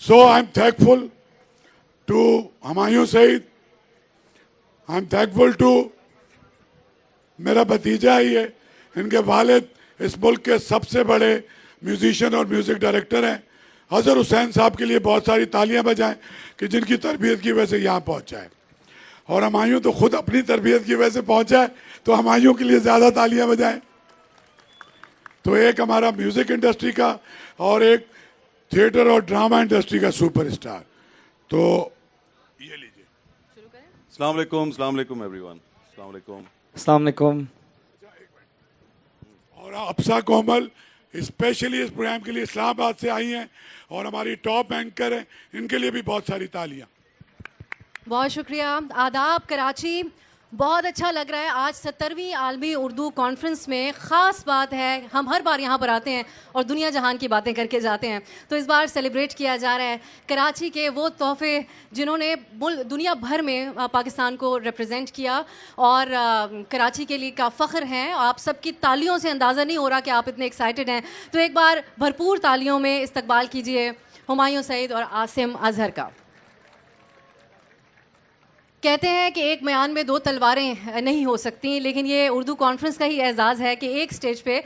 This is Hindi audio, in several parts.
So I'm thankful to Humayun Saeed. I'm thankful to मेरा भतीजा ही है, इनके वालिद इस मुल्क के सबसे बड़े म्यूजिशियन और म्यूज़िक डायरेक्टर हैं। अजहर हुसैन साहब के लिए बहुत सारी तालियां बजाएं कि जिनकी तरबियत की वजह से यहाँ पहुँचा है। और हुमायूं तो खुद अपनी तरबियत की वजह से पहुँचा है, तो हुमायूं के लिए ज़्यादा तालियां बजाएं। तो एक हमारा म्यूज़िक इंडस्ट्री का और एक थिएटर और ड्रामा इंडस्ट्री का सुपरस्टार। तो ये लीजिए। अस्सलाम वालेकुम एवरीवन। अस्सलाम वालेकुम। अस्सलाम वालेकुम। और अफसा कोमल स्पेशली इस प्रोग्राम के लिए इस्लामाबाद से आई हैं और हमारी टॉप एंकर हैं, इनके लिए भी बहुत सारी तालियां। बहुत शुक्रिया। आदाब कराची। बहुत अच्छा लग रहा है। आज 70वीं आलमी उर्दू कॉन्फ्रेंस में ख़ास बात है, हम हर बार यहाँ पर आते हैं और दुनिया जहान की बातें करके जाते हैं, तो इस बार सेलिब्रेट किया जा रहा है कराची के वो तोहफे जिन्होंने दुनिया भर में पाकिस्तान को रिप्रेजेंट किया और कराची के लिए का फ़ख्र है। आप सबकी तालियों से अंदाज़ा नहीं हो रहा कि आप इतने एक्साइटेड हैं, तो एक बार भरपूर तालियों में इस्तकबाल कीजिए हुमायूं सईद और आसिम अजहर का। कहते हैं कि एक म्यान में दो तलवारें नहीं हो सकती, लेकिन ये उर्दू कॉन्फ्रेंस का ही एजाज़ है कि एक स्टेज पे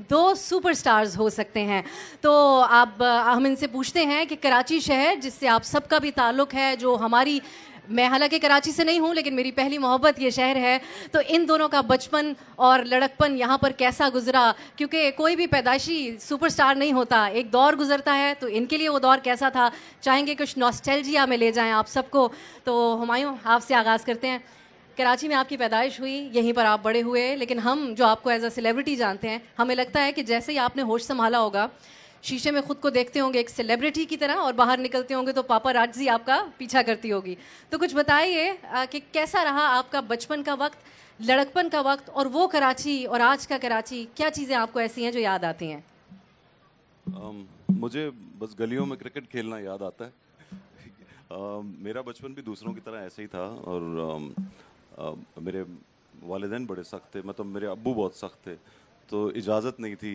दो सुपरस्टार्स हो सकते हैं। तो अब हम इनसे पूछते हैं कि कराची शहर जिससे आप सबका भी ताल्लुक़ है, जो हमारी, मैं हालांकि कराची से नहीं हूँ लेकिन मेरी पहली मोहब्बत ये शहर है, तो इन दोनों का बचपन और लड़कपन यहाँ पर कैसा गुजरा, क्योंकि कोई भी पैदाइशी सुपरस्टार नहीं होता, एक दौर गुजरता है, तो इनके लिए वो दौर कैसा था, चाहेंगे कुछ नॉस्टैल्जिया में ले जाएं आप सबको। तो हुमायूं, आपसे आगाज़ करते हैं। कराची में आपकी पैदाइश हुई, यहीं पर आप बड़े हुए, लेकिन हम जो आपको एज अ सेलिब्रिटी जानते हैं, हमें लगता है कि जैसे ही आपने होश संभाला होगा, शीशे में खुद को देखते होंगे एक सेलिब्रिटी की तरह और बाहर निकलते होंगे तो पापा राजी आपका पीछा करती होगी। तो कुछ बताइए कि कैसा रहा आपका बचपन का वक्त, लड़कपन का वक्त, और वो कराची और आज का कराची, क्या चीज़ें आपको ऐसी हैं जो याद आती हैं? मुझे बस गलियों में क्रिकेट खेलना याद आता है। मेरा बचपन भी दूसरों की तरह ऐसे ही था और मेरे वालिदैन बड़े सख्त थे, मतलब मेरे अब्बू बहुत सख्त थे, तो इजाज़त नहीं थी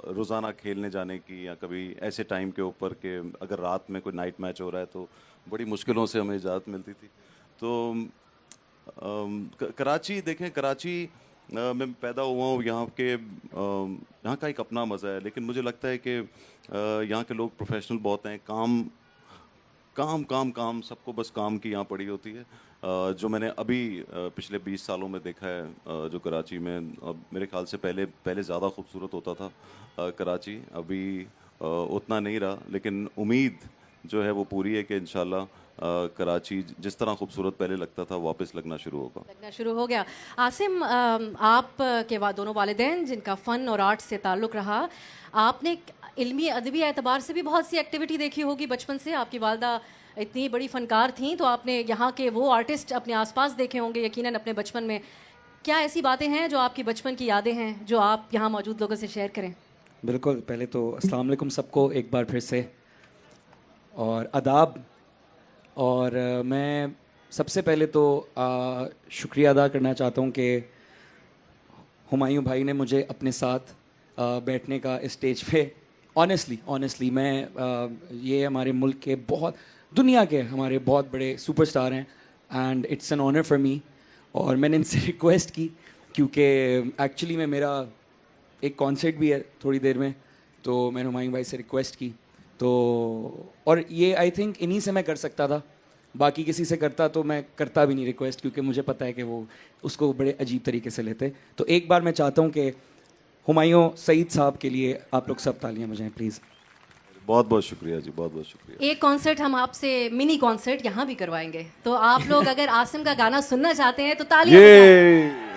रोज़ाना खेलने जाने की, या कभी ऐसे टाइम के ऊपर कि अगर रात में कोई नाइट मैच हो रहा है तो बड़ी मुश्किलों से हमें इजाज़त मिलती थी। तो कराची देखें, कराची मैं पैदा हुआ हूँ, यहाँ के यहाँ का एक अपना मज़ा है, लेकिन मुझे लगता है कि यहाँ के लोग प्रोफेशनल बहुत हैं, काम काम काम काम, सबको बस काम की यहाँ पड़ी होती है। जो मैंने अभी पिछले 20 सालों में देखा है जो कराची में, मेरे ख्याल से पहले ज़्यादा खूबसूरत होता था कराची, अभी उतना नहीं रहा, लेकिन उम्मीद जो है वो पूरी है कि इंशाल्लाह कराची जिस तरह खूबसूरत पहले लगता था वापस लगना शुरू हो गया। आसिम, आप के दोनों वालिदैन जिनका फ़न और आर्ट से ताल्लुक़ रहा, आपने इल्मी अदबी एतबार से भी बहुत सी एक्टिविटी देखी होगी बचपन से। आपकी वालदा इतनी बड़ी फ़नकार थी, तो आपने यहाँ के वो आर्टिस्ट अपने आसपास देखे होंगे यकीनन अपने बचपन में। क्या ऐसी बातें हैं जो आपकी बचपन की यादें हैं जो आप यहाँ मौजूद लोगों से शेयर करें? बिल्कुल। पहले तो अस्सलाम वालेकुम सबको एक बार फिर से, और आदाब। और मैं सबसे पहले तो शुक्रिया अदा करना चाहता हूँ कि हुमायूं भाई ने मुझे अपने साथ बैठने का इस स्टेज पे, ऑनेस्टली मैं ये हमारे मुल्क के बहुत, दुनिया के हमारे बहुत बड़े सुपरस्टार हैं and it's an honour for me. और मैंने इनसे रिक्वेस्ट की क्योंकि एक्चुअली में मेरा एक कॉन्सर्ट भी है थोड़ी देर में, तो मैंने हुमायूं भाई से रिक्वेस्ट की, तो और ये आई थिंक इन्हीं से मैं कर सकता था, बाकी किसी से करता तो मैं करता भी नहीं रिक्वेस्ट, क्योंकि मुझे पता है कि वो उसको बड़े अजीब तरीके से लेते। तो एक बार मैं चाहता हूँ कि हुमायूं सईद साहब के लिए आप लोग सब तालियां बजाएं प्लीज़। बहुत बहुत शुक्रिया जी, बहुत बहुत शुक्रिया। एक कॉन्सर्ट हम आपसे, मिनी कॉन्सर्ट यहाँ भी करवाएंगे, तो आप लोग अगर आसिम का गाना सुनना चाहते हैं तो तालियां बजाएं।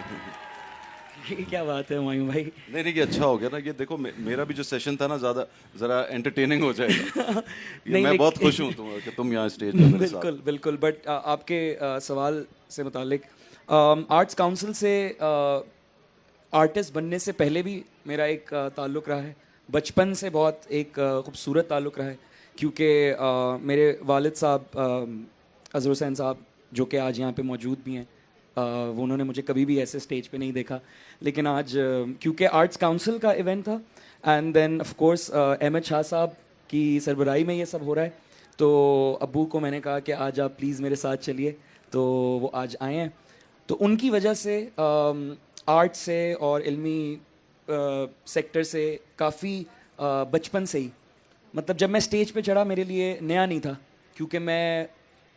ये क्या बात है हुमायूं भाई? नहीं, ये अच्छा हो गया ना, ये देखो मेरा भी जो सेशन था ना ज़रा एंटरटेनिंग हो जाएगा। मैं बहुत खुश हूँ कि तुम यहाँ स्टेज पे मेरे साथ। बिल्कुल। बट आपके सवाल से मुतालिक, आर्ट्स काउंसिल से आर्टिस्ट बनने से पहले भी मेरा एक ताल्लुक़ रहा है, बचपन से बहुत एक खूबसूरत ताल्लुक़ रहा है, क्योंकि मेरे वालिद साहब अज़हर हुसैन साहब, जो कि आज यहाँ पे मौजूद भी हैं, वो उन्होंने मुझे कभी भी ऐसे स्टेज पे नहीं देखा, लेकिन आज क्योंकि आर्ट्स काउंसिल का इवेंट था, and then of course Ahmad Shah साहब की सरबराही में ये सब हो रहा है। तो अब्बू को मैंने कहा कि आज आप प्लीज़ मेरे साथ चलिए, तो वो आज आए हैं। तो उनकी वजह से आर्ट से और इल्मी सेक्टर से काफ़ी बचपन से ही, मतलब जब मैं स्टेज पे चढ़ा मेरे लिए नया नहीं था, क्योंकि मैं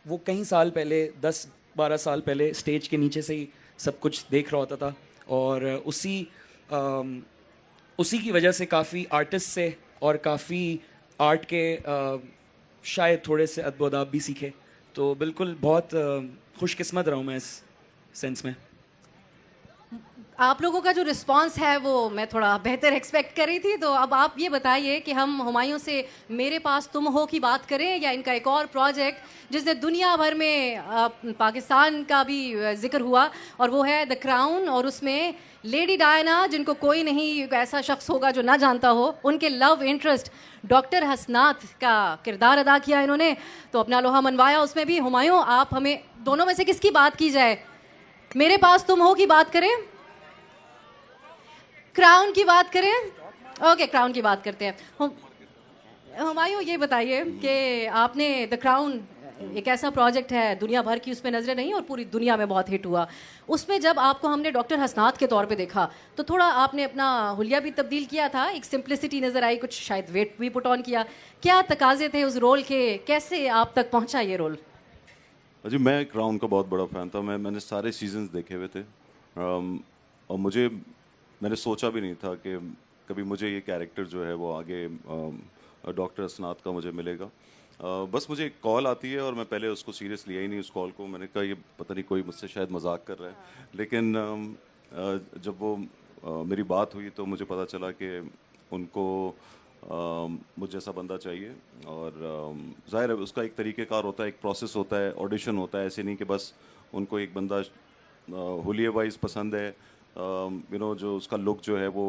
वो कई साल पहले 10-12 साल पहले स्टेज के नीचे से ही सब कुछ देख रहा होता था। और उसी की वजह से काफ़ी आर्टिस्ट से और काफ़ी आर्ट के शायद थोड़े से अदब भी सीखे। तो बिल्कुल बहुत खुशकिस्मत रहा हूँ मैं इस सेंस में। आप लोगों का जो रिस्पांस है वो मैं थोड़ा बेहतर एक्सपेक्ट कर रही थी। तो अब आप ये बताइए कि हम हुमायूं से मेरे पास तुम हो की बात करें या इनका एक और प्रोजेक्ट जिसने दुनिया भर में पाकिस्तान का भी जिक्र हुआ, और वो है द क्राउन। और उसमें लेडी डायना, जिनको कोई नहीं ऐसा शख्स होगा जो ना जानता हो, उनके लव इंटरेस्ट डॉक्टर हसनात का किरदार अदा किया इन्होंने। तो अपना लोहा मनवाया उसमें भी। हुमायूं, आप हमें दोनों में से किसकी बात की जाए? मेरे पास तुम हो की बात करें, क्राउन की बात करें? ओके, क्राउन की बात करते हैं। हुमायूं, ये बताइए कि आपने द क्राउन एक ऐसा प्रोजेक्ट है, दुनिया भर की उस पर नजरें नहीं और पूरी दुनिया में बहुत हिट हुआ। उसमें जब आपको हमने डॉक्टर हसनात के तौर पे देखा तो थोड़ा आपने अपना हुलिया भी तब्दील किया था, एक सिंप्लिसिटी नज़र आई, कुछ शायद वेट भी पुट ऑन किया। क्या तकाजे थे उस रोल के? कैसे आप तक पहुंचा ये रोल? जी, मैं क्राउन का बहुत बड़ा फ़ैन था। मैंने सारे सीजन्स देखे हुए थे। और मैंने सोचा भी नहीं था कि कभी मुझे ये कैरेक्टर जो है वो आगे डॉक्टर हसनात का मुझे मिलेगा। बस मुझे एक कॉल आती है और मैं पहले उसको सीरियस लिया ही नहीं उस कॉल को। मैंने कहा ये पता नहीं कोई मुझसे शायद मजाक कर रहा है। लेकिन जब वो मेरी बात हुई तो मुझे पता चला कि उनको मुझ जैसा बंदा चाहिए। और ज़ाहिर है उसका एक तरीक़ेकार होता है, एक प्रोसेस होता है, ऑडिशन होता है। ऐसे नहीं कि बस उनको एक बंदा हुलिये वाइज पसंद है, जो उसका लुक जो है वो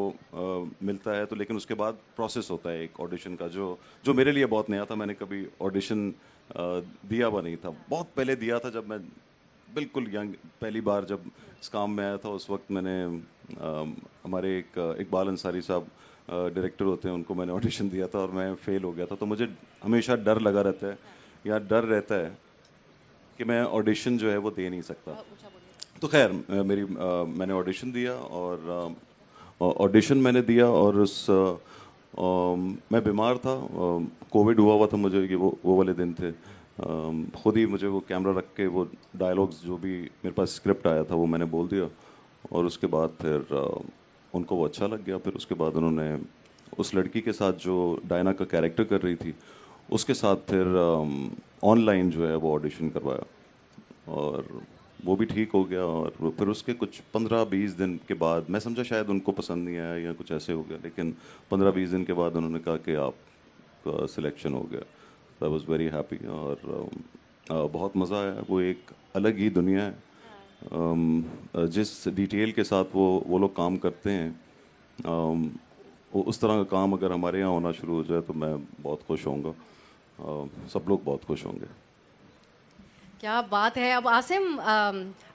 मिलता है, तो लेकिन उसके बाद प्रोसेस होता है एक ऑडिशन का, जो मेरे लिए बहुत नया था। मैंने कभी ऑडिशन दिया हुआ नहीं था। बहुत पहले दिया था जब मैं बिल्कुल यंग, पहली बार जब इस काम में आया था। उस वक्त मैंने हमारे एक इकबाल अंसारी साहब डायरेक्टर होते हैं, उनको मैंने ऑडिशन दिया था और मैं फेल हो गया था। तो मुझे हमेशा डर लगा रहता है, या डर रहता है कि मैं ऑडिशन जो है वो दे नहीं सकता। तो खैर मैंने ऑडिशन दिया और ऑडिशन मैंने दिया और मैं बीमार था, कोविड हुआ था मुझे, कि वो वाले दिन थे। खुद ही मुझे वो कैमरा रख के वो डायलॉग्स जो भी मेरे पास स्क्रिप्ट आया था वो मैंने बोल दिया। और उसके बाद फिर उनको वो अच्छा लग गया। फिर उसके बाद उन्होंने उस लड़की के साथ जो डायना का कैरेक्टर कर रही थी उसके साथ फिर ऑनलाइन जो है वो ऑडिशन करवाया और वो भी ठीक हो गया। और फिर उसके कुछ 15-20 दिन के बाद मैं समझा शायद उनको पसंद नहीं आया या कुछ ऐसे हो गया, लेकिन 15-20 दिन के बाद उन्होंने कहा कि आपका सिलेक्शन हो गया। आई वॉज वेरी हैप्पी और बहुत मज़ा आया। वो एक अलग ही दुनिया है। जिस डिटेल के साथ वो लोग काम करते हैं, उस तरह का काम अगर हमारे यहाँ होना शुरू हो जाए तो मैं बहुत खुश होऊंगा। सब लोग बहुत खुश होंगे। क्या बात है। अब आसिम,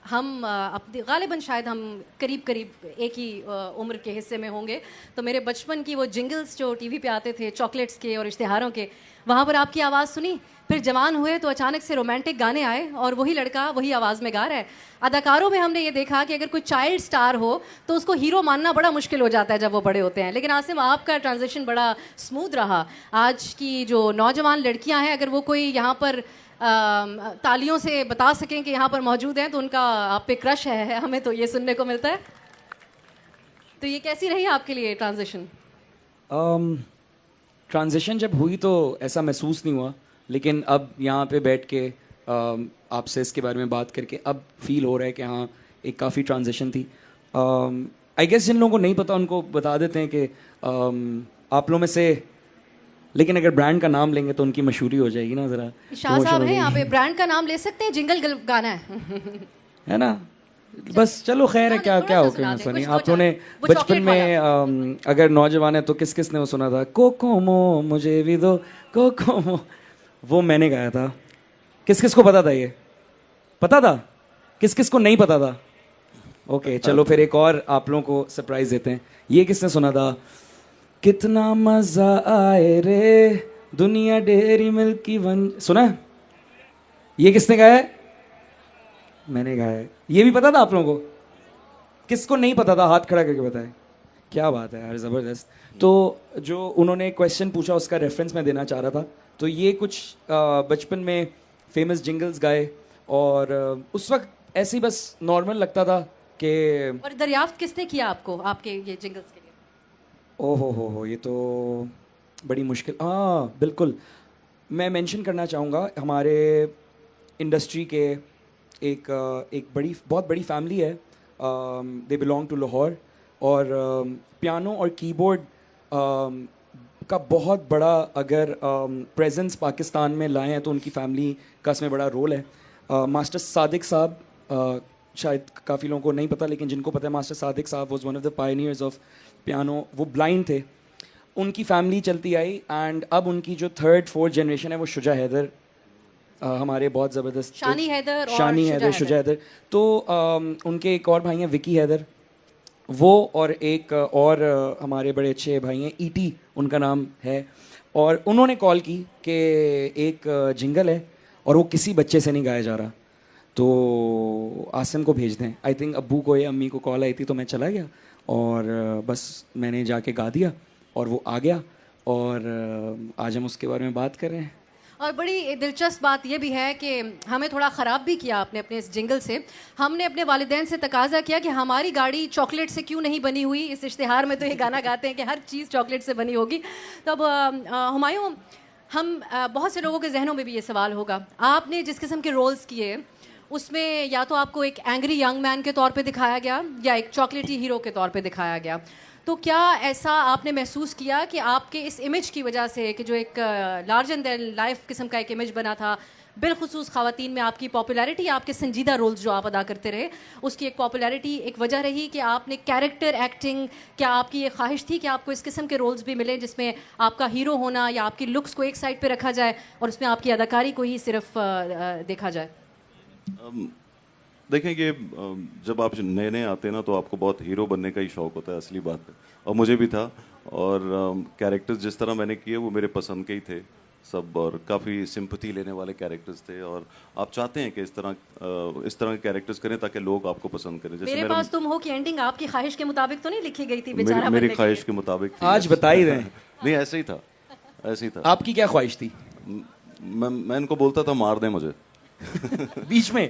हम अपनी गालिबन शायद हम करीब करीब एक ही उम्र के हिस्से में होंगे। तो मेरे बचपन की वो जिंगल्स जो टीवी पे आते थे चॉकलेट्स के और इश्तिहारों के, वहाँ पर आपकी आवाज़ सुनी। फिर जवान हुए तो अचानक से रोमांटिक गाने आए और वही लड़का वही आवाज़ में गा रहा है। अदाकारों में हमने ये देखा कि अगर कोई चाइल्ड स्टार हो तो उसको हीरो मानना बड़ा मुश्किल हो जाता है जब वो बड़े होते हैं, लेकिन आसिम आपका ट्रांजिशन बड़ा स्मूथ रहा। आज की जो नौजवान लड़कियां हैं, अगर वो कोई यहाँ पर तालियों से बता सकें कि यहाँ पर मौजूद हैं तो उनका आप पे क्रश है, हमें तो ये सुनने को मिलता है। तो ये कैसी रही आपके लिए ट्रांजिशन? ट्रांजिशन जब हुई तो ऐसा महसूस नहीं हुआ, लेकिन अब यहाँ पे बैठ के आपसे इसके बारे में बात करके अब फील हो रहा है कि हाँ एक काफ़ी ट्रांजिशन थी। आई गेस जिन लोगों को नहीं पता उनको बता देते हैं कि आप लोगों में से, लेकिन अगर ब्रांड का नाम लेंगे तो उनकी मशहूरी हो जाएगी ना ज़रा। शाह साहब हैं यहाँ पे, ब्रांड का नाम ले सकते हैं, जिंगल गाना है ना। बस चलो खैर है, क्या क्या हो गया सनी। आप लोगों ने बचपन में अगर नौजवान है तो किस किस ने वो सुना था, कोकोमो मुझे भी दो कोकोमो, वो मैंने गाया था। किस किस को पता था? ये पता था? किस किस को नहीं पता था? ओके चलो फिर एक और आप लोगों को सरप्राइज देते हैं। ये किसने सुना था? कितना मजा आए रे दुनिया डेयरी मिल्क की वन, सुना है? ये किसने गाया है? मैंने गाया है। ये भी पता था आप लोगों को? किसको नहीं पता था हाथ खड़ा करके बताए। क्या बात है यार, ज़बरदस्त। तो जो उन्होंने क्वेश्चन पूछा उसका रेफरेंस मैं देना चाह रहा था। तो ये कुछ बचपन में फेमस जिंगल्स गाए और उस वक्त ऐसे ही बस नॉर्मल लगता था कि और दरियाफ्त किसने किया आपको आपके ये जिंगल्स के लिए? ओहो हो, ये तो बड़ी मुश्किल। हाँ बिल्कुल, मैं मेंशन करना चाहूँगा हमारे इंडस्ट्री के एक बहुत बड़ी फैमिली है। दे बिलोंग टू लाहौर और पियानो और कीबोर्ड का बहुत बड़ा अगर प्रेजेंस पाकिस्तान में लाए हैं तो उनकी फैमिली का इसमें बड़ा रोल है। मास्टर सादिक साहब, शायद काफ़ी लोगों को नहीं पता लेकिन जिनको पता है, मास्टर सादिक साहब was one of the pioneers of piano. वो ब्लाइंड थे, उनकी फैमिली चलती आई एंड अब उनकी जो 3rd 4th जनरेशन है वो शुजा हैदर, हमारे बहुत ज़बरदस्त शानी हैदर और शानी हैदर, शुजा हैदर। तो उनके एक और भाई हैं विकी हैदर, वो और एक और हमारे बड़े अच्छे भाई हैं ईटी उनका नाम है। और उन्होंने कॉल की कि एक जिंगल है और वो किसी बच्चे से नहीं गाया जा रहा, तो आसिम को भेज दें। आई थिंक अब्बू को या अम्मी को कॉल आई थी तो मैं चला गया और बस मैंने जाके गा दिया और वो आ गया और आज हम उसके बारे में बात कर रहे हैं। और बड़ी दिलचस्प बात यह भी है कि हमें थोड़ा ख़राब भी किया आपने अपने इस जिंगल से। हमने अपने वालिदैन से तकाजा किया कि हमारी गाड़ी चॉकलेट से क्यों नहीं बनी हुई। इस इश्तिहार में तो ये गाना गाते हैं कि हर चीज़ चॉकलेट से बनी होगी। तो अब हुमायूं, हम बहुत से लोगों के जहनों में भी ये सवाल होगा, आपने जिस किस्म के रोल्स किए उसमें या तो आपको एक एंग्री यंग मैन के तौर पे दिखाया गया या एक चॉकलेटी हीरो के तौर पे दिखाया गया। तो क्या ऐसा आपने महसूस किया कि आपके इस इमेज की वजह से, कि जो एक लार्जर देन लाइफ किस्म का एक इमेज बना था, बिलखुसूस ख़वातीन में आपकी पॉपुलैरिटी, आपके संजीदा रोल्स जो आप अदा करते रहे, उसकी एक पॉपुलैरिटी एक वजह रही कि आपने कैरेक्टर एक्टिंग, क्या आपकी ये ख्वाहिश थी कि आपको इस किस्म के रोल्स भी मिले जिसमें आपका हीरो होना या आपकी लुक्स को एक साइड पे रखा जाए और उसमें आपकी अदाकारी को ही सिर्फ देखा जाए? देखें कि जब आप नए नए आते हैं ना तो आपको बहुत हीरो बनने का ही शौक होता है, असली बात है। और मुझे भी था और कैरेक्टर्स जिस तरह मैंने किए वो मेरे पसंद के ही थे सब, और काफ़ी सिंपैथी लेने वाले कैरेक्टर्स थे। और आप चाहते हैं कि इस तरह के कैरेक्टर्स करें ताकि लोग आपको पसंद करें। जैसे मेरे पास तुम हो की एंडिंग आपकी ख्वाहिश के मुताबिक तो नहीं लिखी गई थी? मेरी, मेरी ख्वाहिश के मुताबिक थी। आज बता ही रहे हैं। नहीं, ऐसे ही था, ऐसे ही था। आपकी क्या ख्वाहिश थी? मैं इनको बोलता था मार दें मुझे बीच में?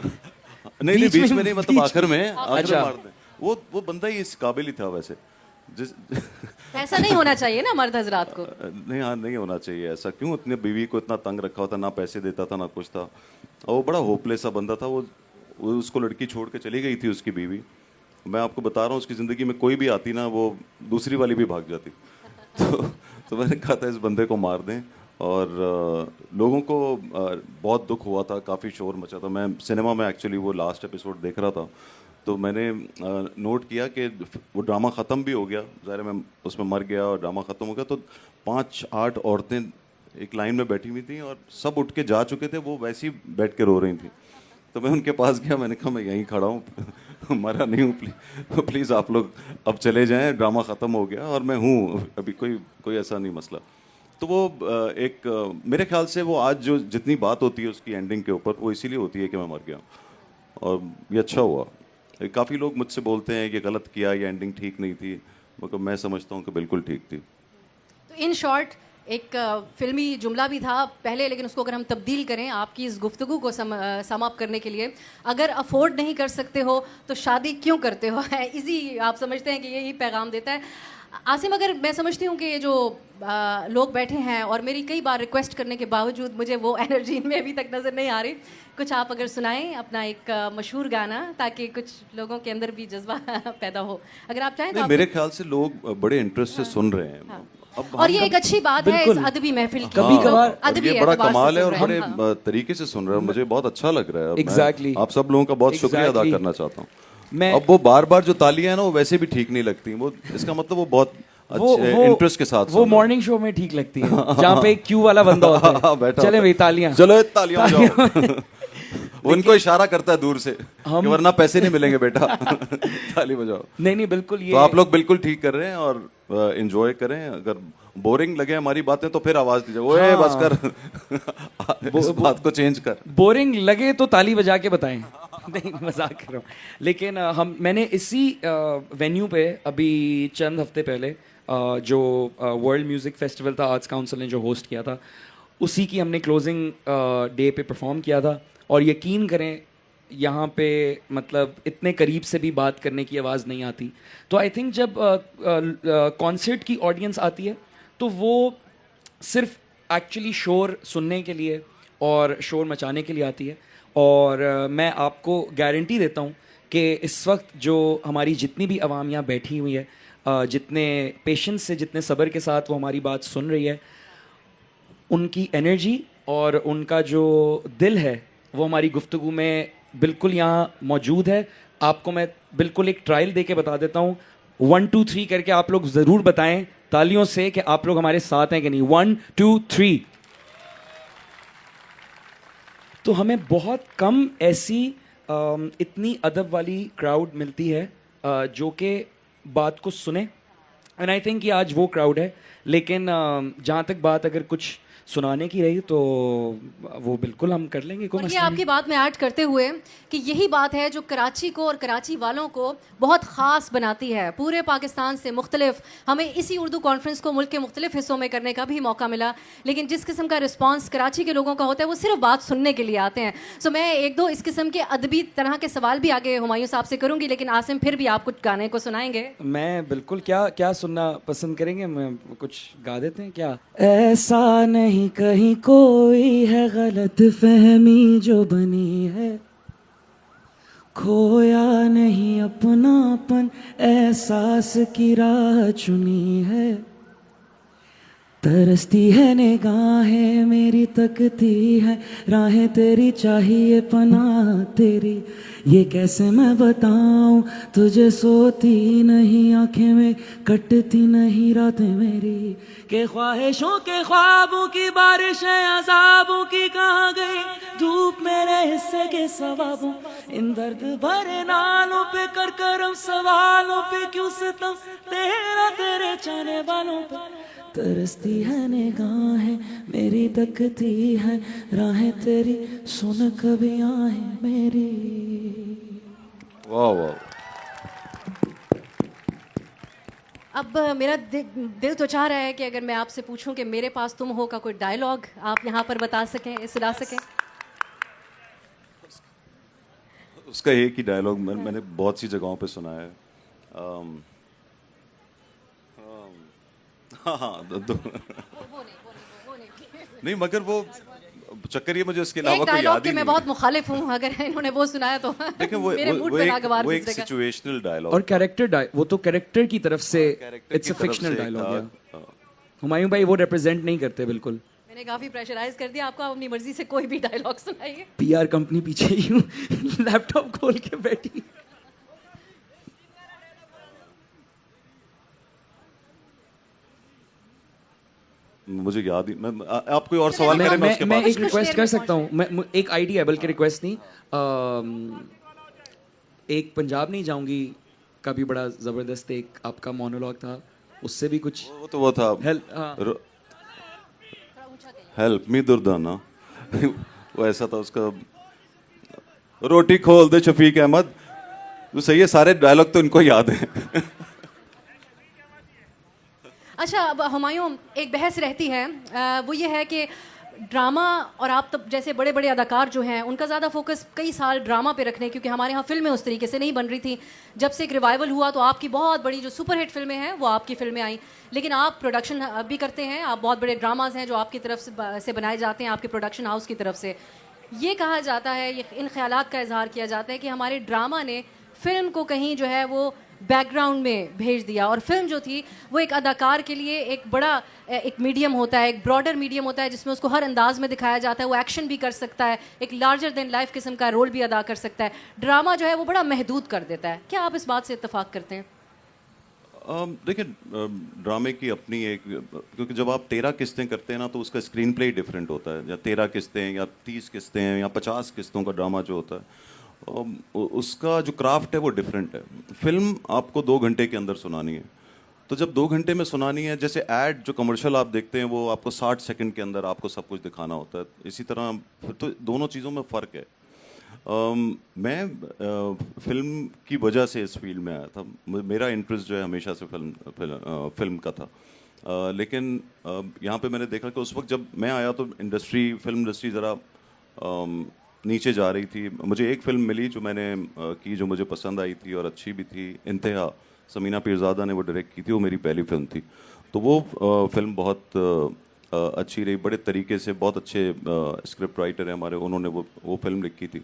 नहीं, बीच में नहीं, मतलब आखिर में अच्छा। मार दें। वो बंदा ही इस काबिल ही था वैसे। जिस ऐसा नहीं होना चाहिए ना मर्द हजरात को। नहीं, हाँ, नहीं होना चाहिए ऐसा। क्यों अपने बीवी को इतना तंग रखा होता, ना पैसे देता था ना कुछ था, और वो बड़ा होपलेस सा बंदा था। वो उसको लड़की छोड़ के चली गई थी उसकी बीवी। मैं आपको बता रहा हूँ, उसकी ज़िंदगी में कोई भी आती ना वो दूसरी वाली भी भाग जाती। तो मैंने कहा था इस बंदे को मार दें। और लोगों को बहुत दुख हुआ था, काफ़ी शोर मचा था। मैं सिनेमा में एक्चुअली वो लास्ट एपिसोड देख रहा था तो मैंने नोट किया कि वो ड्रामा ख़त्म भी हो गया, ज़ाहिर मैं उसमें मर गया और ड्रामा ख़त्म हो गया, तो 5-8 औरतें एक लाइन में बैठी हुई थी और सब उठ के जा चुके थे, वो वैसे ही बैठ के रो रही थी। तो मैं उनके पास गया, मैंने कहा मैं यहीं खड़ा हूँ, मरा नहीं हूँ, प्लीज़ आप लोग अब चले जाएं, ड्रामा ख़त्म हो गया और मैं हूँ, अभी कोई ऐसा नहीं मसला। तो वो मेरे ख्याल से वो आज जो जितनी बात होती है उसकी एंडिंग के ऊपर, वो इसीलिए होती है कि मैं मर गया और ये अच्छा हुआ। काफ़ी लोग मुझसे बोलते हैं कि गलत किया, ये एंडिंग ठीक नहीं थी, मगर मैं समझता हूँ कि बिल्कुल ठीक थी। तो इन शॉर्ट एक फिल्मी जुमला भी था पहले, लेकिन उसको अगर हम तब्दील करें आपकी इस गुफ्तगू को सम अप करने के लिए, अगर अफोर्ड नहीं कर सकते हो तो शादी क्यों करते हो, है इजी आप समझते हैं कि यही पैगाम देता है। आसिम, अगर मैं समझती हूँ कि ये जो लोग बैठे हैं और मेरी कई बार रिक्वेस्ट करने के बावजूद मुझे वो एनर्जी इनमें अभी तक नज़र नहीं आ रही, कुछ आप अगर सुनाएं अपना एक मशहूर गाना ताकि कुछ लोगों के अंदर भी जज्बा पैदा हो, अगर आप चाहें तो। मेरे ख्याल से लोग बड़े इंटरेस्ट से सुन रहे हैं। अब और ये एक अच्छी बात है इस अदबी महफिल की। कभी कभार अदबी ये बड़ा एतबार से कमाल है सुन और रहे हैं। बड़े तरीके से सुन रहे हैं, मुझे बहुत अच्छा लग रहा है। और मैं Exactly. आप सब लोगों का बहुत शुक्रिया अदा Exactly. करना चाहता हूँ। मैं अब वो बार बार जो तालियां हैं ना वो वैसे भी ठीक नहीं लगती, वो इसका मतलब वो बहुत अच्छे इंटरेस्ट के साथ वो सुन रहे हैं। मॉर्निंग शो में ठीक लगती है जहाँ पे एक क्यू वाला बंदा होता है। बैठा चले होता भाई है। तालियां, चलो तालियां बजाओ। वो उनको इशारा करता है दूर से कि वरना पैसे नहीं मिलेंगे बेटा, ताली बजाओ। नहीं बिल्कुल, ये तो आप लोग बिल्कुल ठीक कर रहे हैं और इंजॉय करें। अगर बोरिंग लगे हमारी बातें तो फिर आवाज दीजिए, ओए बस कर, इस बात को चेंज कर। बोरिंग लगे तो ताली बजा के बताएं। नहीं, मजाक कर रहा हूँ। लेकिन मैंने इसी वेन्यू पे अभी चंद हफ्ते पहले जो वर्ल्ड म्यूज़िक फेस्टिवल था, आर्ट्स काउंसिल ने जो होस्ट किया था, उसी की हमने क्लोजिंग डे पे परफॉर्म किया था। और यकीन करें, यहाँ पे मतलब इतने करीब से भी बात करने की आवाज़ नहीं आती। तो आई थिंक जब कॉन्सर्ट की ऑडियंस आती है तो वो सिर्फ एक्चुअली शोर सुनने के लिए और शोर मचाने के लिए आती है। और मैं आपको गारंटी देता हूँ कि इस वक्त जो हमारी जितनी भी आवाम यहाँ बैठी हुई है, जितने पेशेंस से, जितने सब्र के साथ वो हमारी बात सुन रही है, उनकी एनर्जी और उनका जो दिल है वो हमारी गुफ्तगू में बिल्कुल यहाँ मौजूद है। आपको मैं बिल्कुल एक ट्रायल दे के बता देता हूँ। 1 2 3 करके आप लोग ज़रूर बताएं तालियों से कि आप लोग हमारे साथ हैं कि नहीं। 1 2 3। तो हमें बहुत कम ऐसी इतनी अदब वाली क्राउड मिलती है जो कि बात को सुने। एंड आई थिंक कि आज वो क्राउड है। लेकिन जहाँ तक बात अगर कुछ सुनाने की रही तो वो बिल्कुल हम कर लेंगे, कोई और ये मसला नहीं। आपकी बात में ऐड करते हुए कि यही बात है जो कराची को और कराची वालों को बहुत ख़ास बनाती है। पूरे पाकिस्तान से मुख्तलिफ हमें इसी उर्दू कॉन्फ्रेंस को मुल्क के मुख्तलिफ हिस्सों में करने का भी मौका मिला, लेकिन जिस किस्म का रिस्पांस कराची के लोगों का होता है वो सिर्फ बात सुनने के लिए आते हैं। सो मैं एक दो इस किस्म के अदबी तरह के सवाल भी आगे हुमायूं साहब से करूँगी, लेकिन आसिम फिर भी आप कुछ गाने को सुनाएंगे। मैं बिल्कुल, क्या क्या सुनना पसंद करेंगे? मैं कुछ गा देते हैं क्या? ऐसा नहीं कहीं कोई है गलत फहमी जो बनी है, खोया नहीं अपनापन एहसास की राह चुनी है। तरसती है निगाहें मेरी, तकती है राहें तेरी, चाहिए पनाह तेरी। ये कैसे मैं बताऊं तुझे, सोती नहीं आंखें में, कटती नहीं रातें मेरी। के ख्वाहिशों के ख्वाबों की बारिशें अज़ाबों की कहाँ गई, धूप मेरे हिस्से के सवाबों। इन दर्द भरे नालों पे कर करम सवालों पे क्यों सितम तेरा तेरे चाहने वालों पे। तरसती है निगाहें मेरी, तकती है राहें तेरी, सुन कभी आहें मेरी। वाह वाह। अब मेरा दिल तो चाह रहा है कि अगर मैं आपसे पूछूं कि मेरे पास तुम हो का कोई डायलॉग आप यहाँ पर बता सकें, सुना सकें। उसका एक ही डायलॉग मैंने बहुत सी जगहों पे सुना है। हाँ, नहीं, मगर वो चक्कर ये मुझे उसके अलावा एक कोई डायलॉग याद के ही मैं नहीं बहुत है। मुखालिफ हूँ, अगर इन्होंने वो सुनाया तो लेकिन मेरे मूड पे नागवार वो एक गुजरेगा। सिचुएशनल डायलॉग और कैरेक्टर, वो तो कैरेक्टर की तरफ से it's a fictional dialogue. Humayun भाई वो रिप्रेजेंट नहीं करते बिल्कुल। मैंने काफी प्रेशराइज कर दिया आपको, आप अपनी मर्जी से कोई भी डायलॉग सुनाइए। पीआर कंपनी पीछे यूं लैपटॉप खोल के बैठी। मुझे याद ही, आप कोई और सवाल करें, मैं उसके मैं बाद एक रिक्वेस्ट कर सकता हूँ। मैं एक आइडिया है, बल्कि रिक्वेस्ट नहीं, एक पंजाब नहीं जाऊंगी का भी बड़ा जबरदस्त एक आपका मोनोलॉग था, उससे भी कुछ वो था हेल्प। Help me Durdana. वो ऐसा था उसका, रोटी खोल दे शफीक अहमद। वो सही है, सारे डायलॉग तो इनको याद है। अच्छा, अब हुमायूं एक बहस रहती है, वो ये है कि ड्रामा और आप तब जैसे बड़े बड़े अदाकार जो हैं उनका ज़्यादा फोकस कई साल ड्रामा पे रखने, क्योंकि हमारे यहाँ फिल्में उस तरीके से नहीं बन रही थी। जब से एक रिवाइवल हुआ तो आपकी बहुत बड़ी जो सुपरहिट फिल्में हैं वो आपकी फिल्में आई, लेकिन आप प्रोडक्शन भी करते हैं, आप बहुत बड़े ड्रामाज हैं जो आपकी तरफ से बनाए जाते हैं, आपके प्रोडक्शन हाउस की तरफ से। ये कहा जाता है, ये इन ख्यालात का इजहार किया जाता है कि हमारे ड्रामा ने फिल्म को कहीं जो है वो बैकग्राउंड में भेज दिया, और फिल्म जो थी वो एक अदाकार के लिए एक बड़ा एक मीडियम होता है, एक ब्रॉडर मीडियम होता है जिसमें उसको हर अंदाज में दिखाया जाता है। वो एक्शन भी कर सकता है, एक लार्जर देन लाइफ किस्म का रोल भी अदा कर सकता है। ड्रामा जो है वो बड़ा महदूद कर देता है। क्या आप इस बात से इत्तेफाक करते हैं? देखिए, ड्रामे की अपनी एक, क्योंकि जब आप 13 किस्तें करते हैं ना तो उसका स्क्रीन प्ले डिफरेंट होता है। या 13 किस्तें या 30 किस्तें या 50 किस्तों का ड्रामा जो होता है, उसका जो क्राफ्ट है वो डिफरेंट है। फिल्म आपको 2 घंटे के अंदर सुनानी है, तो जब 2 घंटे में सुनानी है, जैसे ऐड जो कमर्शियल आप देखते हैं वो आपको 60 सेकंड के अंदर आपको सब कुछ दिखाना होता है, इसी तरह फिर तो दोनों चीज़ों में फ़र्क है। मैं फिल्म की वजह से इस फील्ड में आया था। मेरा इंटरेस्ट जो है हमेशा से फिल्म का था। लेकिन यहाँ पे मैंने देखा कि उस वक्त जब मैं आया तो फिल्म इंडस्ट्री ज़रा नीचे जा रही थी। मुझे एक फिल्म मिली जो मैंने की, जो मुझे पसंद आई थी और अच्छी भी थी, इंतहा। समीना पीरज़ादा ने वो डायरेक्ट की थी, वो मेरी पहली फिल्म थी। तो वो फिल्म बहुत अच्छी रही, बड़े तरीके से, बहुत अच्छे स्क्रिप्ट राइटर हैं हमारे, उन्होंने वो फिल्म लिखी थी।